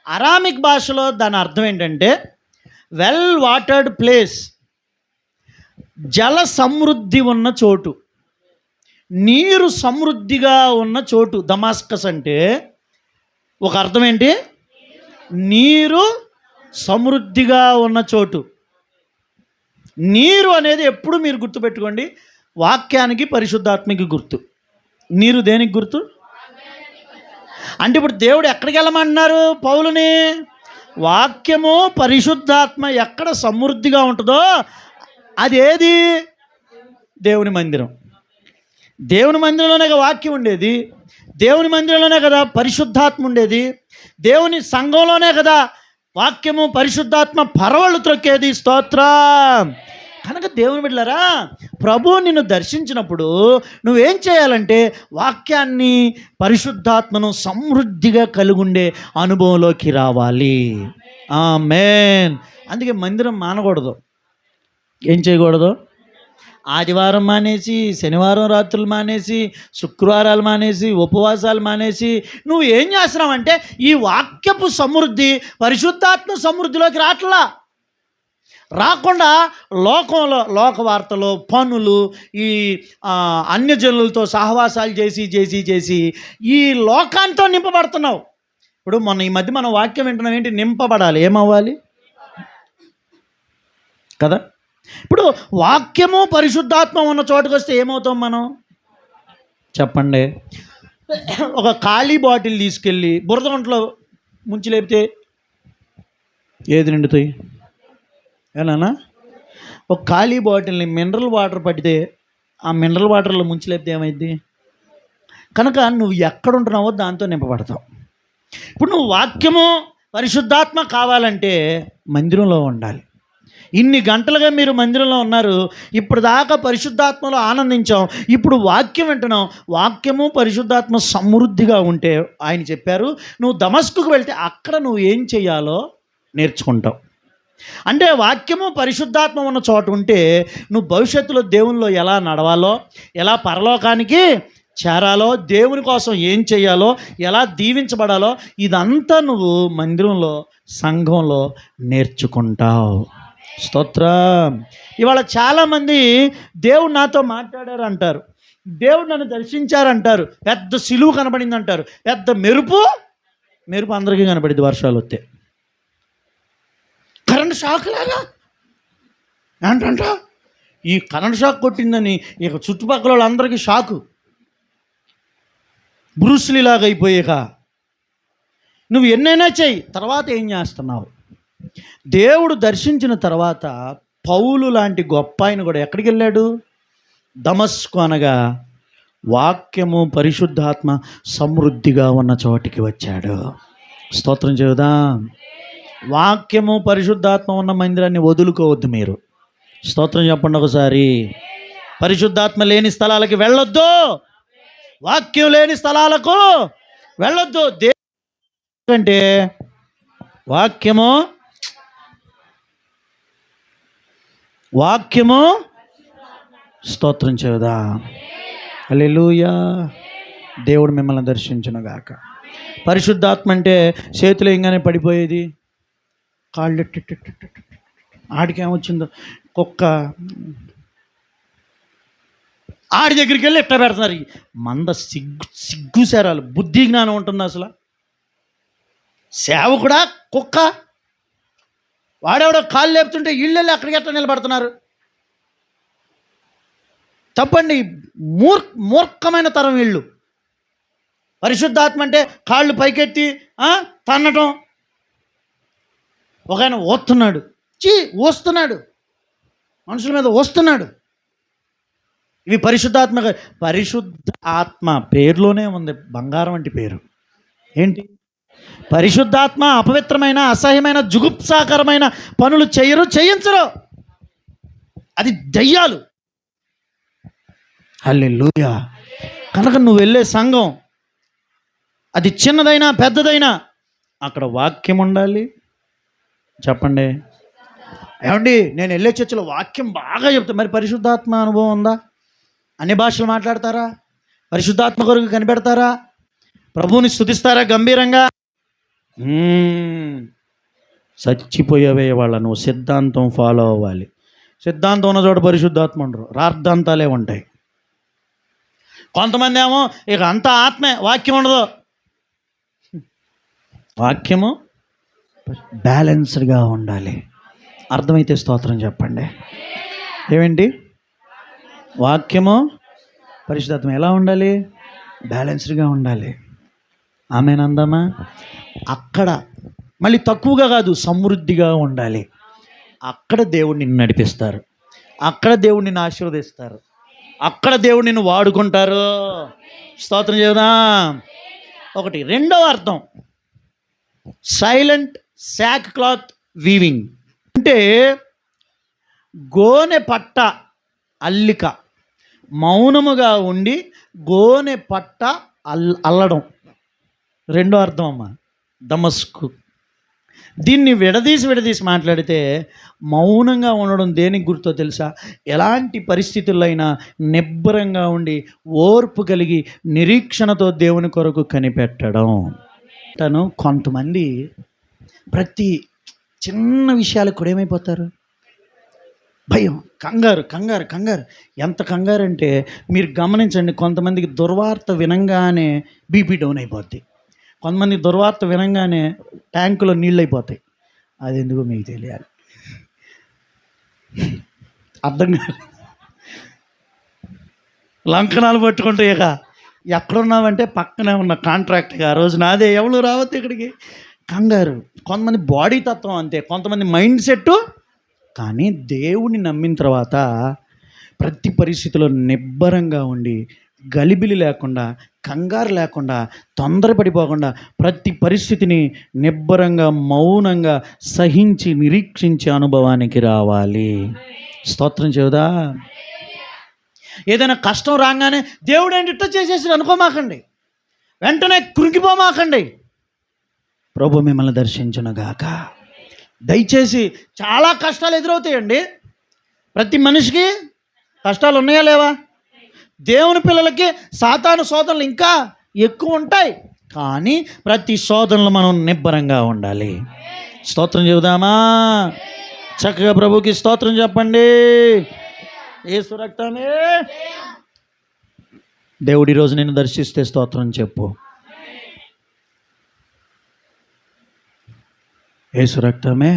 అరామిక్ భాషలో దాని అర్థం ఏంటంటే వెల్ వాటర్డ్ ప్లేస్, జల సమృద్ధి ఉన్న చోటు, నీరు సమృద్ధిగా ఉన్న చోటు. దమాస్కస్ అంటే ఒక అర్థం ఏంటి? నీరు సమృద్ధిగా ఉన్న చోటు. నీరు అనేది ఎప్పుడు మీరు గుర్తుపెట్టుకోండి, వాక్యానికి పరిశుద్ధాత్మకి గుర్తు. నీరు దేనికి గుర్తు? అంటే ఇప్పుడు దేవుడు ఎక్కడికి వెళ్ళమంటున్నారు పౌలుని? వాక్యము పరిశుద్ధాత్మ ఎక్కడ సమృద్ధిగా ఉంటుందో అదేది? దేవుని మందిరం. దేవుని మందిరంలోనే కదా వాక్యం ఉండేది, దేవుని మందిరంలోనే కదా పరిశుద్ధాత్మ ఉండేది, దేవుని సంఘంలోనే కదా వాక్యము పరిశుద్ధాత్మ పరవళ్ళు త్రొక్కేది. స్తోత్రం. కనుక దేవుని బిడ్డలారా, ప్రభువు నిన్ను దర్శించినప్పుడు నువ్వేం చేయాలంటే వాక్యాన్ని, పరిశుద్ధాత్మను సమృద్ధిగా కలిగుండే అనుభవంలోకి రావాలి. ఆమేన్. అందుకే మందిరం మానకూడదు. ఏం చేయకూడదు? ఆదివారం మానేసి, శనివారం రాత్రులు మానేసి, శుక్రవారాలు మానేసి, ఉపవాసాలు మానేసి నువ్వు ఏం చేస్తున్నావంటే ఈ వాక్యపు సమృద్ధి, పరిశుద్ధాత్మ సమృద్ధిలోకి రాకుండా లోకంలో, లోక వార్తలు, పనులు, ఈ అన్యజనులతో సహవాసాలు చేసి ఈ లోకాంతో నింపబడుతున్నావు. ఇప్పుడు మొన్న ఈ మధ్య మనం వాక్యం వింటున్నాం ఏంటి? నింపబడాలి. ఏమవ్వాలి కదా? ఇప్పుడు వాక్యము పరిశుద్ధాత్మ ఉన్న చోటుకు వస్తే ఏమవుతాం మనం? చెప్పండి. ఒక ఖాళీ బాటిల్ తీసుకెళ్ళి బురద గుంటలో ముంచి లేపితే ఏది నిండుతాయి? ఏనా? ఒక ఖాళీ బాటిల్ని మినరల్ వాటర్ పడితే ఆ మినరల్ వాటర్లో ముంచి లేపితే ఏమైంది? కనుక నువ్వు ఎక్కడుంటున్నావో దాంతో నింపబడతావు. ఇప్పుడు నువ్వు వాక్యము పరిశుద్ధాత్మ కావాలంటే మందిరంలో ఉండాలి. ఇన్ని గంటలుగా మీరు మందిరంలో ఉన్నారు, ఇప్పుడు దాకా పరిశుద్ధాత్మలో ఆనందించాం, ఇప్పుడు వాక్యం వింటున్నాం. వాక్యము పరిశుద్ధాత్మ సమృద్ధిగా ఉంటే ఆయన చెప్పారు నువ్వు దమస్కుకు వెళ్తే అక్కడ నువ్వు ఏం చేయాలో నేర్చుకుంటావు. అంటే వాక్యము పరిశుద్ధాత్మ ఉన్న చోట ఉంటే నువ్వు భవిష్యత్తులో దేవునిలో ఎలా నడవాలో, ఎలా పరలోకానికి చేరాలో, దేవుని కోసం ఏం చేయాలో, ఎలా దీవించబడాలో ఇదంతా నువ్వు మందిరంలో, సంఘంలో నేర్చుకుంటావు. స్తోత్రం. ఇవాళ చాలామంది దేవుడు నాతో మాట్లాడారు అంటారు, దేవుడు నన్ను దర్శించారంటారు, పెద్ద సిలువు కనబడింది అంటారు, పెద్ద మెరుపు అందరికీ కనబడింది వర్షాలు వస్తే, కరెంట్ షాక్ లాగా ఏంటంట. ఈ కరెంట్ షాక్ కొట్టిందని ఇక చుట్టుపక్కల వాళ్ళందరికీ షాకు, బ్రూస్లీలాగా అయిపోయాక నువ్వు ఎన్నైనా చెయ్యి, తర్వాత ఏం చేస్తున్నావు? దేవుడు దర్శించిన తర్వాత పౌలు లాంటి గొప్ప ఆయన కూడా ఎక్కడికి వెళ్ళాడు? దమస్కు అనగా వాక్యము పరిశుద్ధాత్మ సమృద్ధిగా ఉన్న చోటికి వచ్చాడు. స్తోత్రం చెబుదాం. వాక్యము పరిశుద్ధాత్మ ఉన్న మందిరాన్ని వదులుకోవద్దు మీరు. స్తోత్రం చెప్పండి ఒకసారి. పరిశుద్ధాత్మ లేని స్థలాలకి వెళ్ళొద్దు. వాక్యం లేని స్థలాలకు వెళ్ళొద్దు. ఎందుకంటే వాక్యము స్తోత్రం చెబుదా. హల్లెలూయా. దేవుడు మిమ్మల్ని దర్శించునుగాక. పరిశుద్ధాత్మ అంటే చేతులు ఏంగానే పడిపోయేది, కాళ్ళు ఆడికేమొచ్చిందో కుక్క ఆడి దగ్గరికి వెళ్ళి ఎట్లా పెడుతున్నారు. మంద సిగ్గుసారాలు, బుద్ధి జ్ఞానం ఉంటుంది అసలు. సేవకుడా కుక్క, వాడెవడో కాళ్ళు లేపుతుంటే ఇళ్ళెళ్ళి అక్కడికి ఎట్లా నిలబడుతున్నారు. తప్పండి. మూర్ఖమైన తరం వీళ్ళు. పరిశుద్ధాత్మ అంటే కాళ్ళు పైకెత్తి తన్నటం. ఒక ఆయన వస్తున్నాడు, మనుషుల మీద వస్తున్నాడు. ఇవి పరిశుద్ధాత్మ. పరిశుద్ధ ఆత్మ పేరులోనే ఉంది బంగారం వంటి పేరు. ఏంటి? పరిశుద్ధాత్మ అపవిత్రమైన, అసహ్యమైన, జుగుప్సాకరమైన పనులు చేయించరు. అది దయ్యాలు. హల్లెలూయా. కనుక నువ్వు వెళ్ళే సంఘం అది చిన్నదైనా పెద్దదైనా అక్కడ వాక్యం ఉండాలి. చెప్పండి. ఏమండి, నేను వెళ్ళే చర్చలో వాక్యం బాగా చెప్తాను. మరి పరిశుద్ధాత్మ అనుభవం ఉందా? అన్ని భాషలు మాట్లాడతారా? పరిశుద్ధాత్మ కొరకు కనిపెడతారా? ప్రభువుని స్తుతిస్తారా గంభీరంగా? చచ్చిపోయేవే వాళ్ళ. నువ్వు సిద్ధాంతం ఫాలో అవ్వాలి. సిద్ధాంతం ఉన్న చోట పరిశుద్ధాత్మ ఉండరు, రార్థాంతాలే ఉంటాయి. కొంతమంది ఏమో ఇక అంతా ఆత్మే, వాక్యం ఉండదు. వాక్యము బ్యాలెన్స్డ్గా ఉండాలి. అర్థమైతే స్తోత్రం చెప్పండి. ఏమేంటి? వాక్యము పరిశుద్ధాత్మ ఎలా ఉండాలి? బ్యాలెన్స్డ్గా ఉండాలి. ఆమేనందామా? అక్కడ మళ్ళీ తక్కువగా కాదు, సమృద్ధిగా ఉండాలి. అక్కడ దేవుడు నిన్ను నడిపిస్తారు, అక్కడ దేవుడు నిన్ను ఆశీర్వదిస్తారు, అక్కడ దేవుడు నిన్ను వాడుకుంటారు. స్తోత్రం చేద్దా. ఒకటి. రెండవ అర్థం సైలెంట్ శాక్ క్లాత్ వీవింగ్ అంటే గోనె పట్ట అల్లిక. మౌనముగా ఉండి గోనె పట్ట అల్లడం. రెండో అర్థం అమ్మ దమస్కు. దీన్ని విడదీసి మాట్లాడితే మౌనంగా ఉండడం దేనికి గుర్తో తెలుసా? ఎలాంటి పరిస్థితుల్లో అయినా నిబ్బరంగా ఉండి ఓర్పు కలిగి నిరీక్షణతో దేవుని కొరకు కనిపెట్టడం. కొంతమంది ప్రతి చిన్న విషయాలకు కూడా ఏమైపోతారు? భయం, కంగారు. ఎంత కంగారు అంటే మీరు గమనించండి. కొంతమందికి దుర్వార్త వినంగానే బీపీ డౌన్ అయిపోద్ది. కొంతమంది దుర్వార్త వినంగానే ట్యాంకులో నీళ్ళు అయిపోతాయి. అది ఎందుకో మీకు తెలియాలి. అర్థం కాదు. లంకనాలు పట్టుకుంటే ఇక ఎక్కడున్నావంటే పక్కనే ఉన్న కాంట్రాక్ట్గా ఆ రోజు నాదే, ఎవరు రావద్దు ఇక్కడికి. కంగారు. కొంతమంది బాడీ తత్వం అంతే, కొంతమంది మైండ్ సెట్. కానీ దేవుడిని నమ్మిన తర్వాత ప్రతి పరిస్థితిలో నిబ్బరంగా ఉండి గలిబిలి లేకుండా, కంగారు లేకుండా, తొందరపడిపోకుండా ప్రతి పరిస్థితిని నిబ్బరంగా మౌనంగా సహించి నిరీక్షించే అనుభవానికి రావాలి. స్తోత్రం చెబుదా. ఏదైనా కష్టం రాగానే దేవుడు ఏంటి ఇట్లా చేసేసి అనుకోమాకండి, వెంటనే కృంగిపోమాకండి. ప్రభు మిమ్మల్ని దర్శించునుగాక. దయచేసి చాలా కష్టాలు ఎదురవుతాయండి. ప్రతి మనిషికి కష్టాలు ఉన్నాయా లేవా? దేవుని పిల్లలకి సాతాను శోధనలు ఇంకా ఎక్కువ ఉంటాయి. కానీ ప్రతి శోధనలు మనం నిబ్బరంగా ఉండాలి. స్తోత్రం చెబుదామా? చక్కగా ప్రభుకి స్తోత్రం చెప్పండి. యేసు రక్తమే. దేవుడు ఈరోజు నిన్ను దర్శిస్తే స్తోత్రం చెప్పు. యేసు రక్తమే.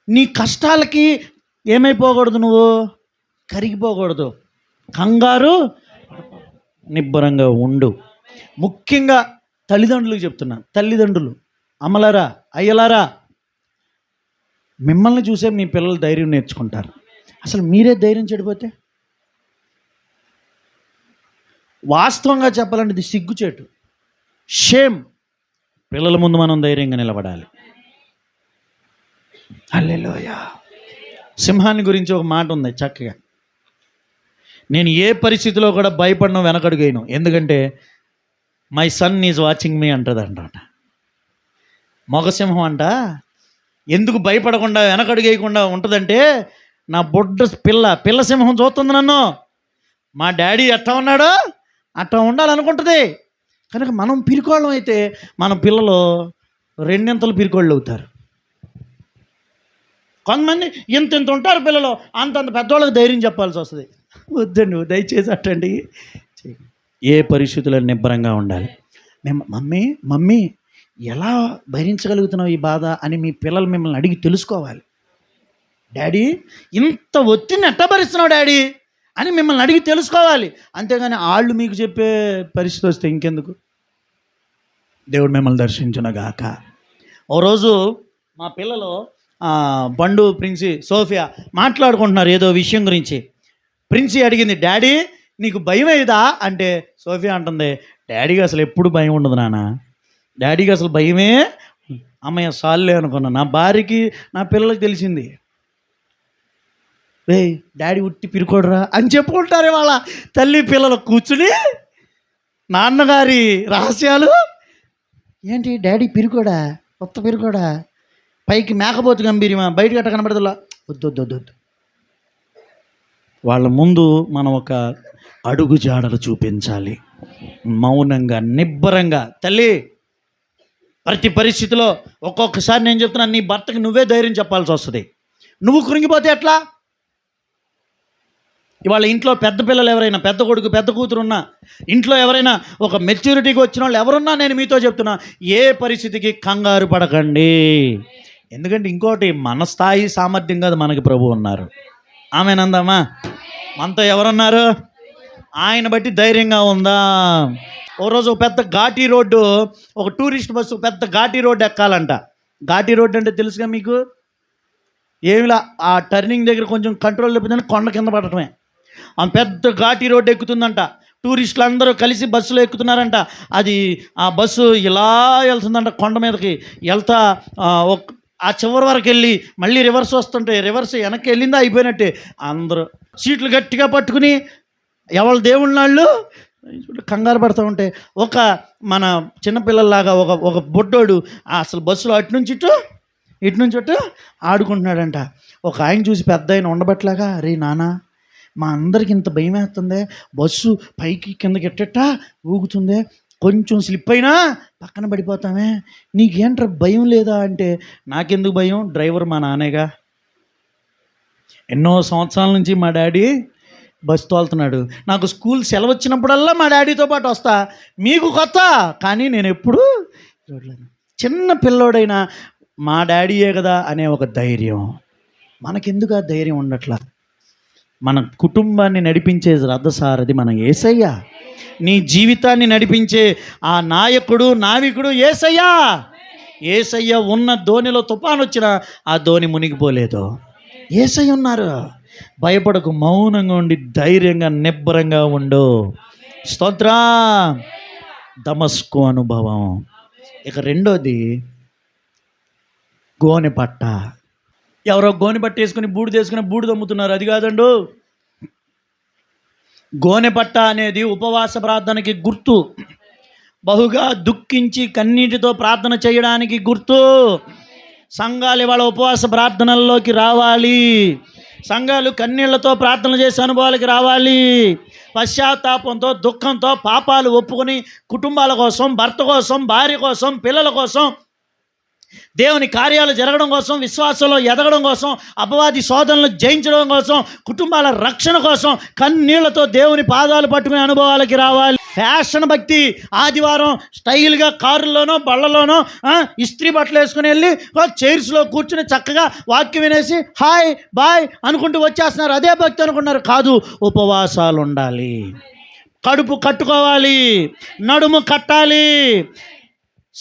నీ కష్టాలకి ఏమైపోకూడదు, నువ్వు కరిగిపోకూడదు, కంగారు నిబ్బరంగా ఉండు. ముఖ్యంగా తల్లిదండ్రులకు చెప్తున్నా. తల్లిదండ్రులు, అమ్మలారా, అయ్యలారా, మిమ్మల్ని చూసే మీ పిల్లలు ధైర్యం నేర్చుకుంటారు. అసలు మీరే ధైర్యం చెడిపోతే వాస్తవంగా చెప్పాలంటే ఇది సిగ్గుచేటు, షేమ్. పిల్లల ముందు మనం ధైర్యంగా నిలబడాలి. హల్లెలూయా. సింహాన్ని గురించి ఒక మాట ఉంది చక్కగా, నేను ఏ పరిస్థితిలో కూడా భయపడను, వెనకడుగేయను. ఎందుకంటే మై సన్ ఈజ్ వాచింగ్ మీ అంటది అంట. మగసింహం అంట ఎందుకు భయపడకుండా వెనకడుగేయకుండా ఉంటుందంటే, నా బొడ్డ పిల్ల సింహం చూస్తుంది నన్ను, మా డాడీ ఎట్లా ఉన్నాడో అట్లా ఉండాలనుకుంటుంది. కనుక మనం పిరికోళ్ళం అయితే మన పిల్లలు రెండింతలు పిరికోళ్ళు అవుతారు. కొంతమంది ఇంత ఉంటారు పిల్లలు, అంతంత పెద్దవాళ్ళకి ధైర్యం చెప్పాల్సి వస్తుంది. వద్దండి, దయచేసి అట్టండి. ఏ పరిస్థితుల్లో నిబ్బరంగా ఉండాలి. మేము మమ్మీ ఎలా భరించగలుగుతున్నావు ఈ బాధ అని మీ పిల్లలు మిమ్మల్ని అడిగి తెలుసుకోవాలి. డాడీ ఇంత ఒత్తిడిని ఎట్లా భరిస్తున్నావు డాడీ అని మిమ్మల్ని అడిగి తెలుసుకోవాలి. అంతేగాని వాళ్ళు మీకు చెప్పే పరిస్థితి వస్తే ఇంకెందుకు. దేవుడు మిమ్మల్ని దర్శించునగాక. ఓ రోజు మా పిల్లలు బండు, ప్రిన్సి, సోఫియా మాట్లాడుకుంటున్నారు ఏదో విషయం గురించి. ప్రిన్సి అడిగింది, డాడీ నీకు భయం ఏదా అంటే, సోఫియా అంటుంది, డాడీకి అసలు ఎప్పుడు భయం ఉండదు నాన్న, డాడీకి అసలు భయమే. అమ్మయ్య సాల్లే అనుకున్నా. నా భార్యకి నా పిల్లలకి తెలిసింది, రే డాడీ ఉట్టి పిరుకోడరా అని చెప్పుకుంటారే వాళ్ళ తల్లి పిల్లలు కూర్చుని. నాన్నగారి రహస్యాలు ఏంటి, డాడీ పిరుకోడా, కొత్త పిరుకోడా, పైకి మేకపోతు గంభీర్యమా, బయట గట్ట కనబడదులా, వద్దు. వాళ్ళ ముందు మనం ఒక అడుగు జాడలు చూపించాలి, మౌనంగా నిబ్బరంగా. తల్లి ప్రతి పరిస్థితిలో ఒక్కొక్కసారి నేను చెప్తున్నాను, నీ భర్తకి నువ్వే ధైర్యం చెప్పాల్సి వస్తుంది. నువ్వు కృంగిపోతే ఎట్లా? ఇవాళ ఇంట్లో పెద్ద పిల్లలు ఎవరైనా, పెద్ద కొడుకు పెద్ద కూతురు ఉన్నా, ఇంట్లో ఎవరైనా ఒక మెచ్యూరిటీకి వచ్చిన వాళ్ళు ఎవరున్నా, నేను మీతో చెప్తున్నా, ఏ పరిస్థితికి కంగారు పడకండి. ఎందుకంటే ఇంకోటి, మన స్థాయి సామర్థ్యం కాదు, మనకి ప్రభు ఉన్నారు. ఆమెనందమ్మా, మనతో ఎవరున్నారు? ఆయన బట్టి ధైర్యంగా ఉందా. ఓ రోజు పెద్ద ఘాటీ రోడ్డు, ఒక టూరిస్ట్ బస్సు పెద్ద ఘాటీ రోడ్డు ఎక్కాలంట. ఘాటీ రోడ్డు అంటే తెలుసుగా మీకు, ఏమిలా ఆ టర్నింగ్ దగ్గర కొంచెం కంట్రోల్ లేకపోతే కొండ కింద పడటమే. ఆ పెద్ద ఘాటీ రోడ్డు ఎక్కుతుందంట. టూరిస్టులు అందరూ కలిసి బస్సులో ఎక్కుతున్నారంట. అది ఆ బస్సు ఇలా వెళ్తుందంట, కొండ మీదకి వెళ్తా ఆ చివరి వరకు వెళ్ళి మళ్ళీ రివర్స్ వస్తుంటే, రివర్స్ వెనక్కి వెళ్ళిందా అయిపోయినట్టే. అందరూ సీట్లు గట్టిగా పట్టుకుని ఎవరు దేవుళ్ళ వాళ్ళు కంగారు పడుతూ ఉంటే, ఒక మన చిన్నపిల్లల్లాగా ఒక బొడ్డోడు అసలు బస్సులో అటు నుంచి ఇటు ఆడుకుంటున్నాడంట. ఒక ఆయన చూసి పెద్ద ఆయన ఉండబట్టలాగా, రే నాన్న మా అందరికి ఇంత భయం వేస్తుంది, బస్సు పైకి కిందకి ఎట్టేటా ఊగుతుంది, కొంచెం స్లిప్ అయినా పక్కన పడిపోతామే, నీకేంట్రా భయం లేదా అంటే, నాకెందుకు భయం, డ్రైవర్ మా నానేగా, ఎన్నో సంవత్సరాల నుంచి మా డాడీ బస్సు తోలుతున్నాడు, నాకు స్కూల్ సెలవు వచ్చినప్పుడల్లా మా డాడీతో పాటు వస్తా, మీకు కొత్త కానీ నేను ఎప్పుడు చూడలేను. చిన్న పిల్లోడైనా మా డాడీయే కదా అనే ఒక ధైర్యం. మనకెందుకు ఆ ధైర్యం ఉండట్లా? మన కుటుంబాన్ని నడిపించే రథసారథి మన యేసయ్య. నీ జీవితాన్ని నడిపించే ఆ నాయకుడు, నావికుడు యేసయ్య. యేసయ్య ఉన్న ధోనిలో తుఫాను వచ్చినా ఆ ధోని మునిగిపోలేదు. యేసయ్య ఉన్నారు. భయపడకు, మౌనంగా ఉండి ధైర్యంగా నిబ్బరంగా ఉండు. స్తోత్రం. దమస్కు అనుభవం. ఇక రెండోది గోనె పట్ట. ఎవరో గోనె పట్ట వేసుకుని బూడిద అమ్ముతున్నారు, అది కాదండు. గోనె పట్ట అనేది ఉపవాస ప్రార్థనకి గుర్తు. బహుగా దుఃఖించి కన్నీటితో ప్రార్థన చేయడానికి గుర్తు. సంఘాలు ఇవాళ ఉపవాస ప్రార్థనల్లోకి రావాలి. సంఘాలు కన్నీళ్లతో ప్రార్థన చేసే అనుభవాలకి రావాలి. పశ్చాత్తాపంతో, దుఃఖంతో పాపాలు ఒప్పుకొని కుటుంబాల కోసం, భర్త కోసం, భార్య కోసం, పిల్లల కోసం, దేవుని కార్యాలు జరగడం కోసం, విశ్వాసంలో ఎదగడం కోసం, అపవాది శోధనలు జయించడం కోసం, కుటుంబాల రక్షణ కోసం కన్నీళ్లతో దేవుని పాదాలు పట్టుకునే అనుభవాలకి రావాలి. ఫ్యాషన్ భక్తి, ఆదివారం స్టైల్గా కారుల్లోనో బళ్ళలోనో ఇస్త్రీ బట్టలు వేసుకుని వెళ్ళి చైర్స్లో కూర్చుని చక్కగా వాక్యం వినేసి హాయ్ బాయ్ అనుకుంటూ వచ్చేస్తున్నారు. అదే భక్తి అనుకున్నారు. కాదు, ఉపవాసాలు ఉండాలి, కడుపు కట్టుకోవాలి, నడుము కట్టాలి,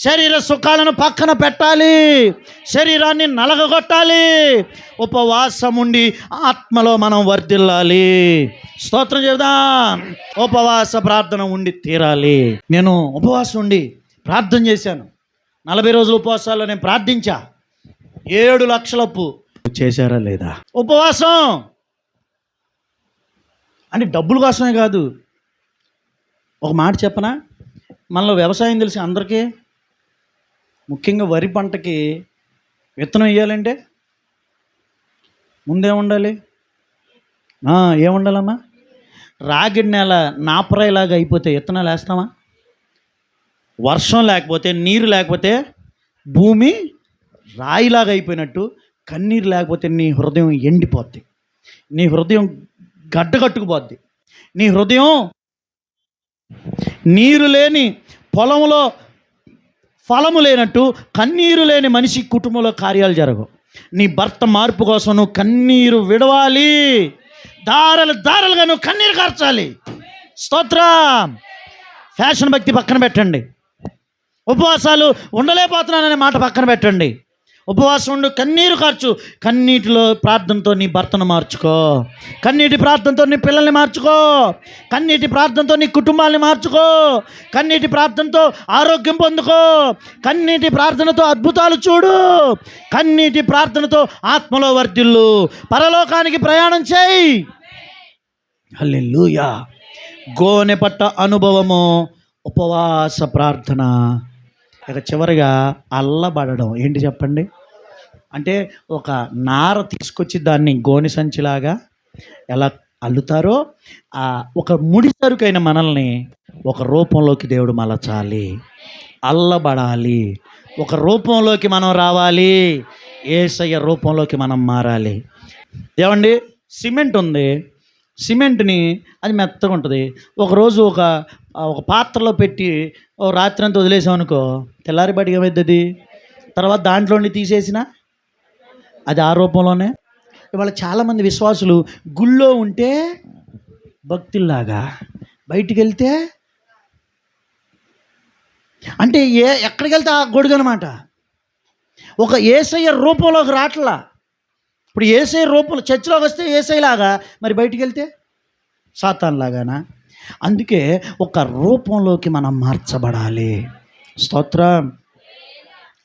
శరీర సుఖాలను పక్కన పెట్టాలి, శరీరాన్ని నలగగొట్టాలి, ఉపవాసం ఉండి ఆత్మలో మనం వర్ధిల్లాలి. స్తోత్రం చెబుదాం. ఉపవాస ప్రార్థన ఉండి తీరాలి. నేను ఉపవాసం ఉండి ప్రార్థన చేశాను. 40 రోజుల ఉపవాసాల్లో నేను ప్రార్థించా. 7 లక్షల అప్పు చేశారా లేదా? ఉపవాసం అంటే డబ్బుల కోసమే కాదు. ఒక మాట చెప్పనా, మనలో వ్యవసాయం తెలిసి అందరికీ, ముఖ్యంగా వరి పంటకి విత్తనం వేయాలంటే ముందేముండాలి? ఏముండాలమ్మా? రాగిడి నేల నాపరాయిలాగా అయిపోతే విత్తనాలు వేస్తామా? వర్షం లేకపోతే, నీరు లేకపోతే భూమి రాయిలాగా అయిపోయినట్టు, కన్నీరు లేకపోతే నీ హృదయం ఎండిపోద్ది, నీ హృదయం గడ్డగట్టుకుపోద్ది. నీ హృదయం నీరు లేని పొలంలో ఫలము లేనట్టు, కన్నీరు లేని మనిషి కుటుంబంలో కార్యాలు జరగవు. నీ భర్త మార్పు కోసం నువ్వు కన్నీరు విడవాలి, దారలు దారలుగా నువ్వు కన్నీరు కార్చాలి. స్తోత్రం. ఫ్యాషన్ భక్తి పక్కన పెట్టండి, ఉపవాసాలు ఉండలేకపోతున్నాననే మాట పక్కన పెట్టండి. ఉపవాసం ఉండు, కన్నీరు కార్చు. కన్నీటిలో ప్రార్థనతో నీ భర్తను మార్చుకో, కన్నీటి ప్రార్థనతో నీ పిల్లల్ని మార్చుకో, కన్నీటి ప్రార్థనతో నీ కుటుంబాన్ని మార్చుకో, కన్నీటి ప్రార్థనతో ఆరోగ్యం పొందుకో, కన్నీటి ప్రార్థనతో అద్భుతాలు చూడు, కన్నీటి ప్రార్థనతో ఆత్మలో వర్ధిల్లు, పరలోకానికి ప్రయాణం చేయి. హల్లెలూయా. గోనె పట్ట అనుభవము, ఉపవాస ప్రార్థన. ఇక చివరిగా అల్లబడడం. ఏంటి చెప్పండి? అంటే ఒక నార తీసుకొచ్చి దాన్ని గోనె సంచిలాగా ఎలా అల్లుతారో, ఒక ముడి సరుకైన మనల్ని ఒక రూపంలోకి దేవుడు మలచాలి, అల్లబడాలి, ఒక రూపంలోకి మనం రావాలి, యేసయ్య రూపంలోకి మనం మారాలి. ఏమండి, సిమెంట్ ఉంది, సిమెంట్ని అది మెత్తగా ఉంటుంది. ఒకరోజు ఒక పాత్రలో పెట్టి రాత్రి అంతా వదిలేసామనుకో, తెల్లారి బడిగా ఏమైద్ది? తర్వాత దాంట్లోని తీసేసిన అది ఆ రూపంలోనే. ఇవాళ చాలామంది విశ్వాసులు గుళ్ళో ఉంటే భక్తుల్లాగా, బయటికి వెళ్తే అంటే ఎక్కడికి వెళ్తే ఆ గొడుగు అనమాట. ఒక యేసయ్య రూపంలోకి రావట్లా. ఇప్పుడు యేసయ్య రూపంలో చర్చిలోకి వస్తే యేసయ్యలాగా, మరి బయటికి వెళ్తే సాతాన్లాగానా? అందుకే ఒక రూపంలోకి మనం మార్చబడాలి. స్తోత్రం.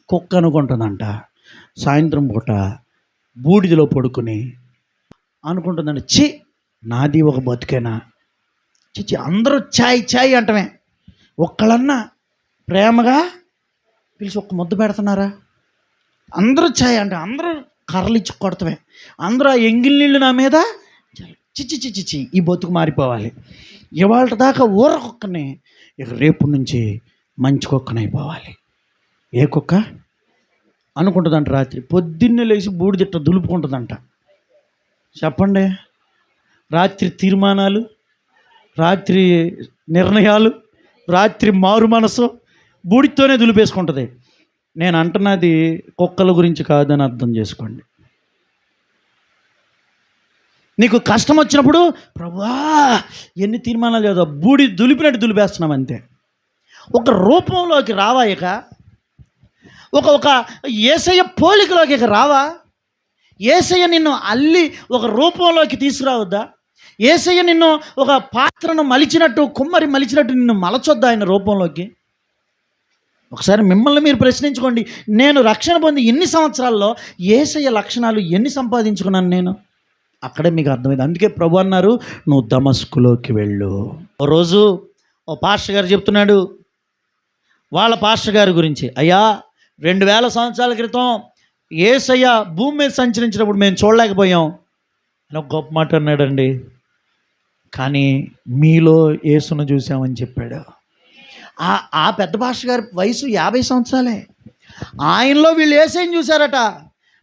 కుక్క అనుకుంటుందంట సాయంత్రం పూట బూడిదలో పడుకుని అనుకుంటుందండి, చి నాది ఒక బతుకేనా, చిచి అందరూ ఛాయ్ ఛాయ్ అంటమే, ఒక్కళ్ళన్నా ప్రేమగా పిలిచి ఒక్క ముద్దు పెడుతున్నారా? అందరూ ఛాయ్ అంటే అందరూ కర్రలు ఇచ్చి కొడతామే, అందరూ ఆ ఎంగిల్ నీళ్ళు నా మీద, చిచి చిచి చి ఈ బతుకు మారిపోవాలి. ఇవాళ దాకా ఊర కుక్కని, ఇక రేపు నుంచి మంచి కుక్కనైపోవాలి. ఏ కుక్క అనుకుంటుందంట, రాత్రి పొద్దున్నే లేచి బూడిదిట్ట దులుపుకుంటుందంట. చెప్పండి, రాత్రి తీర్మానాలు, రాత్రి నిర్ణయాలు, రాత్రి మారు మనసు బూడితోనే దులిపేసుకుంటుంది. నేను అంటున్నది కుక్కల గురించి కాదని అర్థం చేసుకోండి. నీకు కష్టం వచ్చినప్పుడు ప్రభువా ఎన్ని తీర్మానాలు చదువు, బూడి దులిపినట్టు దులిపేస్తున్నాం అంతే. ఒక రూపంలోకి రావా, ఇక ఒక యేసయ్య పోలికలోకి ఇక రావా? యేసయ్య నిన్ను అల్లి ఒక రూపంలోకి తీసుకురావద్దా? యేసయ్య నిన్ను ఒక పాత్రను మలిచినట్టు, కుమ్మరి మలిచినట్టు నిన్ను మలచొద్దా ఆయన రూపంలోకి? ఒకసారి మిమ్మల్ని మీరు ప్రశ్నించుకోండి. నేను రక్షణ పొంది ఎన్ని సంవత్సరాల్లో యేసయ్య లక్షణాలు ఎన్ని సంపాదించుకున్నాను నేను? అక్కడే మీకు అర్థమైంది. అందుకే ప్రభు అన్నారు, నువ్వు దమస్కులోకి వెళ్ళు. ఓ రోజు ఓ పాస్టర్ గారు చెప్తున్నాడు వాళ్ళ పాస్టర్ గారి గురించి, అయ్యా 2000 సంవత్సరాల క్రితం యేసయ్య భూమి మీద సంచరించినప్పుడు మేము చూడలేకపోయాం అని ఒక గొప్ప మాట అన్నాడండి. కానీ మీలో యేసును చూసామని చెప్పాడు. ఆ పెద్ద పాస్టర్ గారి వయసు 50 సంవత్సరాలే. ఆయనలో వీళ్ళు యేసయ్యని చూశారట.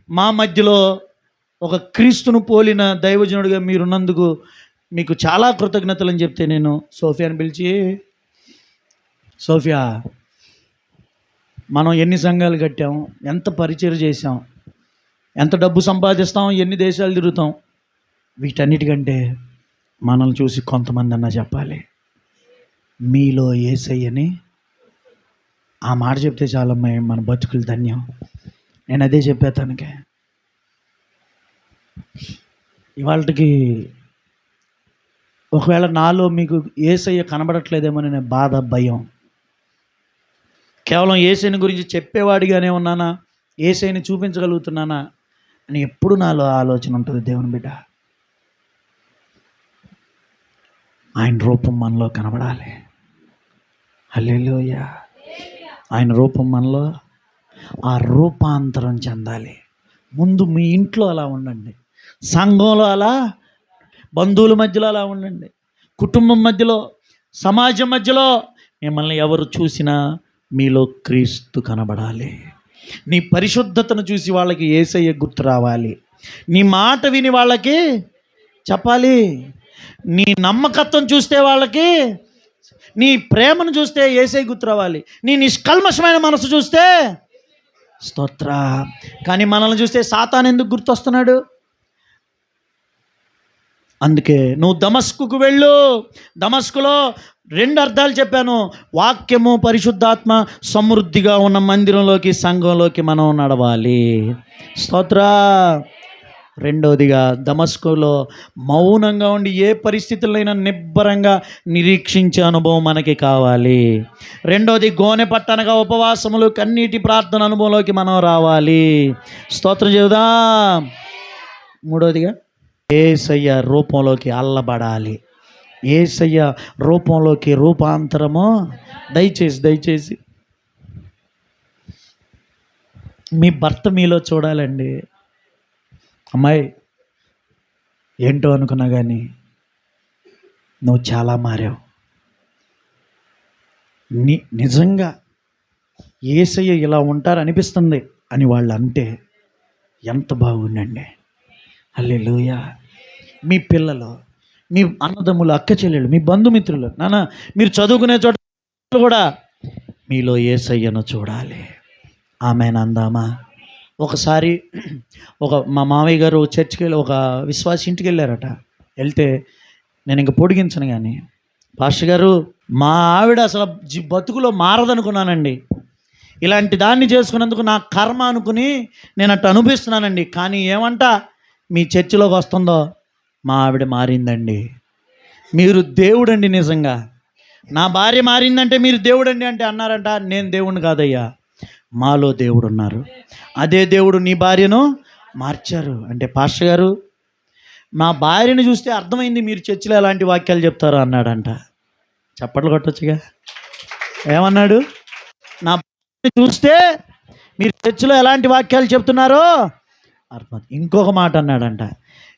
మా మధ్యలో ఒక క్రీస్తును పోలిన దైవజనుడిగా మీరున్నందుకు మీకు చాలా కృతజ్ఞతలు అని చెప్తే, నేను సోఫియాని పిలిచి, సోఫియా మనం ఎన్ని సంఘాలు కట్టాం, ఎంత పరిచయం చేసాం, ఎంత డబ్బు సంపాదిస్తాం, ఎన్ని దేశాలు తిరుగుతాం, వీటన్నిటికంటే మనల్ని చూసి కొంతమంది అన్నా చెప్పాలి, మీలో యేసయ్యని ఆ మాట చెప్తే చాలమ్మా మన బతుకులు ధన్యం. నేను అదే చెప్పా తనకి. ఇవాళకి ఒకవేళ నాలో మీకు యేసయ్య కనబడట్లేదేమోననే బాధ, భయం. కేవలం యేసయ్యని గురించి చెప్పేవాడిగానే ఉన్నానా, యేసయ్యని చూపించగలుగుతున్నానా అని ఎప్పుడు నాలో ఆలోచన ఉంటుంది. దేవుని బిడ్డ, ఆయన రూపం మనలో కనబడాలి. హల్లెలూయా. ఆయన రూపం మనలో ఆ రూపాంతరం చెందాలి. ముందు మీ ఇంట్లో అలా ఉండండి, సంఘంలో అలా, బంధువుల మధ్యలో అలా ఉండండి, కుటుంబం మధ్యలో, సమాజం మధ్యలో మిమ్మల్ని ఎవరు చూసినా మీలో క్రీస్తు కనబడాలి. నీ పరిశుద్ధతను చూసి వాళ్ళకి యేసయ్య గుర్తు రావాలి. నీ మాట విని వాళ్ళకి చెప్పాలి. నీ నమ్మకత్వం చూస్తే వాళ్ళకి, నీ ప్రేమను చూస్తే యేసయ్య గుర్తు రావాలి. నీ నిష్కల్మషమైన మనసు చూస్తే స్తోత్ర. కానీ మనల్ని చూస్తే సాతాను ఎందుకు గుర్తొస్తున్నాడు? అందుకే నువ్వు దమస్కుకు వెళ్ళు. దమస్కులో 2 అర్థాలు చెప్పాను. వాక్యము, పరిశుద్ధాత్మ సమృద్ధిగా ఉన్న మందిరంలోకి, సంఘంలోకి మనం నడవాలి. స్తోత్ర. రెండవదిగా దమస్కులో మౌనంగా ఉండి ఏ పరిస్థితులైనా నిబ్బరంగా నిరీక్షించే అనుభవం మనకి కావాలి. రెండవది గోనె పట్టనగా ఉపవాసములు, కన్నీటి ప్రార్థన అనుభవంలోకి మనం రావాలి. స్తోత్రం చెబుదాం. మూడవదిగా యేసయ్య రూపంలోకి అల్లబడాలి. యేసయ్య రూపంలోకి రూపాంతరము దయచేసి మీ భర్త మీలో చూడాలండి. అమ్మాయి, ఏంటో అనుకున్నా కానీ నువ్వు చాలా మారావు. నిజంగా యేసయ్య ఇలా ఉంటారు అనిపిస్తుంది అని వాళ్ళు అంటే ఎంత బాగుండండి. హల్లెలూయా. మీ పిల్లలు, మీ అన్నదమ్ములు, అక్క చెల్లెలు, మీ బంధుమిత్రులు, నాన్న మీరు చదువుకునే చోట కూడా మీలో యేసయ్యను చూడాలి. ఆమెను అందామా? ఒకసారి మా మామయ్య గారు చర్చికి వెళ్ళి ఒక విశ్వాసి ఇంటికి వెళ్ళారట. వెళ్తే నేను ఇంక పొడిగించను కానీ, పాస్టర్ గారు మా ఆవిడ అసలు బతుకులో మారదనుకున్నానండి. ఇలాంటి దాన్ని చేసుకున్నందుకు నా కర్మ అనుకుని నేను అట్టు అనిపిస్తున్నానండి. కానీ ఏమంట మీ చర్చిలోకి వస్తుందో మా ఆవిడ మారిందండి. మీరు దేవుడండి. నిజంగా నా భార్య మారిందంటే మీరు దేవుడండి అంటే అన్నారంట. నేను దేవుడిని కాదయ్యా, మాలో దేవుడు ఉన్నారు. అదే దేవుడు నీ భార్యను మార్చారు అంటే, పాస్టర్ గారు మా భార్యను చూస్తే అర్థమైంది మీరు చర్చిలో ఎలాంటి వాక్యాలు చెప్తారో అన్నాడంట. చప్పట్లు కొట్టొచ్చుగా. ఏమన్నాడు? నా భార్యను చూస్తే మీరు చర్చిలో ఎలాంటి వాక్యాలు చెప్తున్నారో అర్థం. ఇంకొక మాట అన్నాడంట,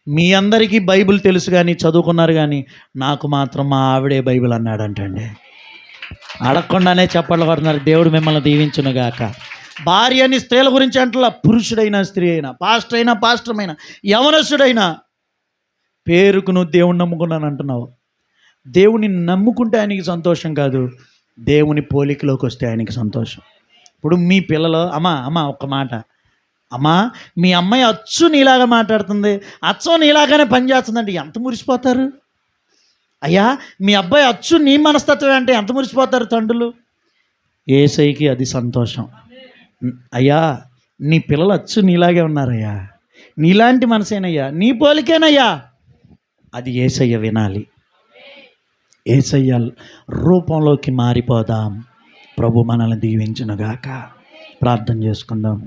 మీ అందరికీ బైబిల్ తెలుసు కానీ, చదువుకున్నారు కానీ, నాకు మాత్రం మా ఆవిడే బైబిల్ అన్నాడంటండి. అడగకుండానే చప్పట్లు కొడుతున్నారు. దేవుడు మిమ్మల్ని దీవించునుగాక. భార్య అని స్త్రీల గురించి అంటలా, పురుషుడైనా స్త్రీ అయినా, పాస్టర్ అయినా పాస్టర్మైనా, యవనస్తుడైనా, పేరుకు నువ్వు దేవుని నమ్ముకున్నాను అంటున్నావు. దేవుని నమ్ముకుంటే ఆయనకి సంతోషం కాదు, దేవుని పోలికలోకి వస్తే ఆయనకి సంతోషం. ఇప్పుడు మీ పిల్లలు, అమ్మ ఒక్క మాట, అమ్మా మీ అమ్మాయి అచ్చు నీలాగా మాట్లాడుతుంది, అచ్చం నీలాగానే పనిచేస్తుందంటే ఎంత మురిసిపోతారు. అయ్యా మీ అబ్బాయి అచ్చు నీ మనస్తత్వం అంటే ఎంత మురిసిపోతారు తండ్రులు. యేసయ్యకి అది సంతోషం. అయ్యా నీ పిల్లలు అచ్చు నీలాగే ఉన్నారయ్యా, నీలాంటి మనసేనయ్యా, నీ పోలికేనయ్యా, అది యేసయ్య వినాలి. యేసయ్య రూపంలోకి మారిపోదాం. ప్రభు మనల్ని దీవించునుగాక. ప్రార్థన చేసుకుందాం.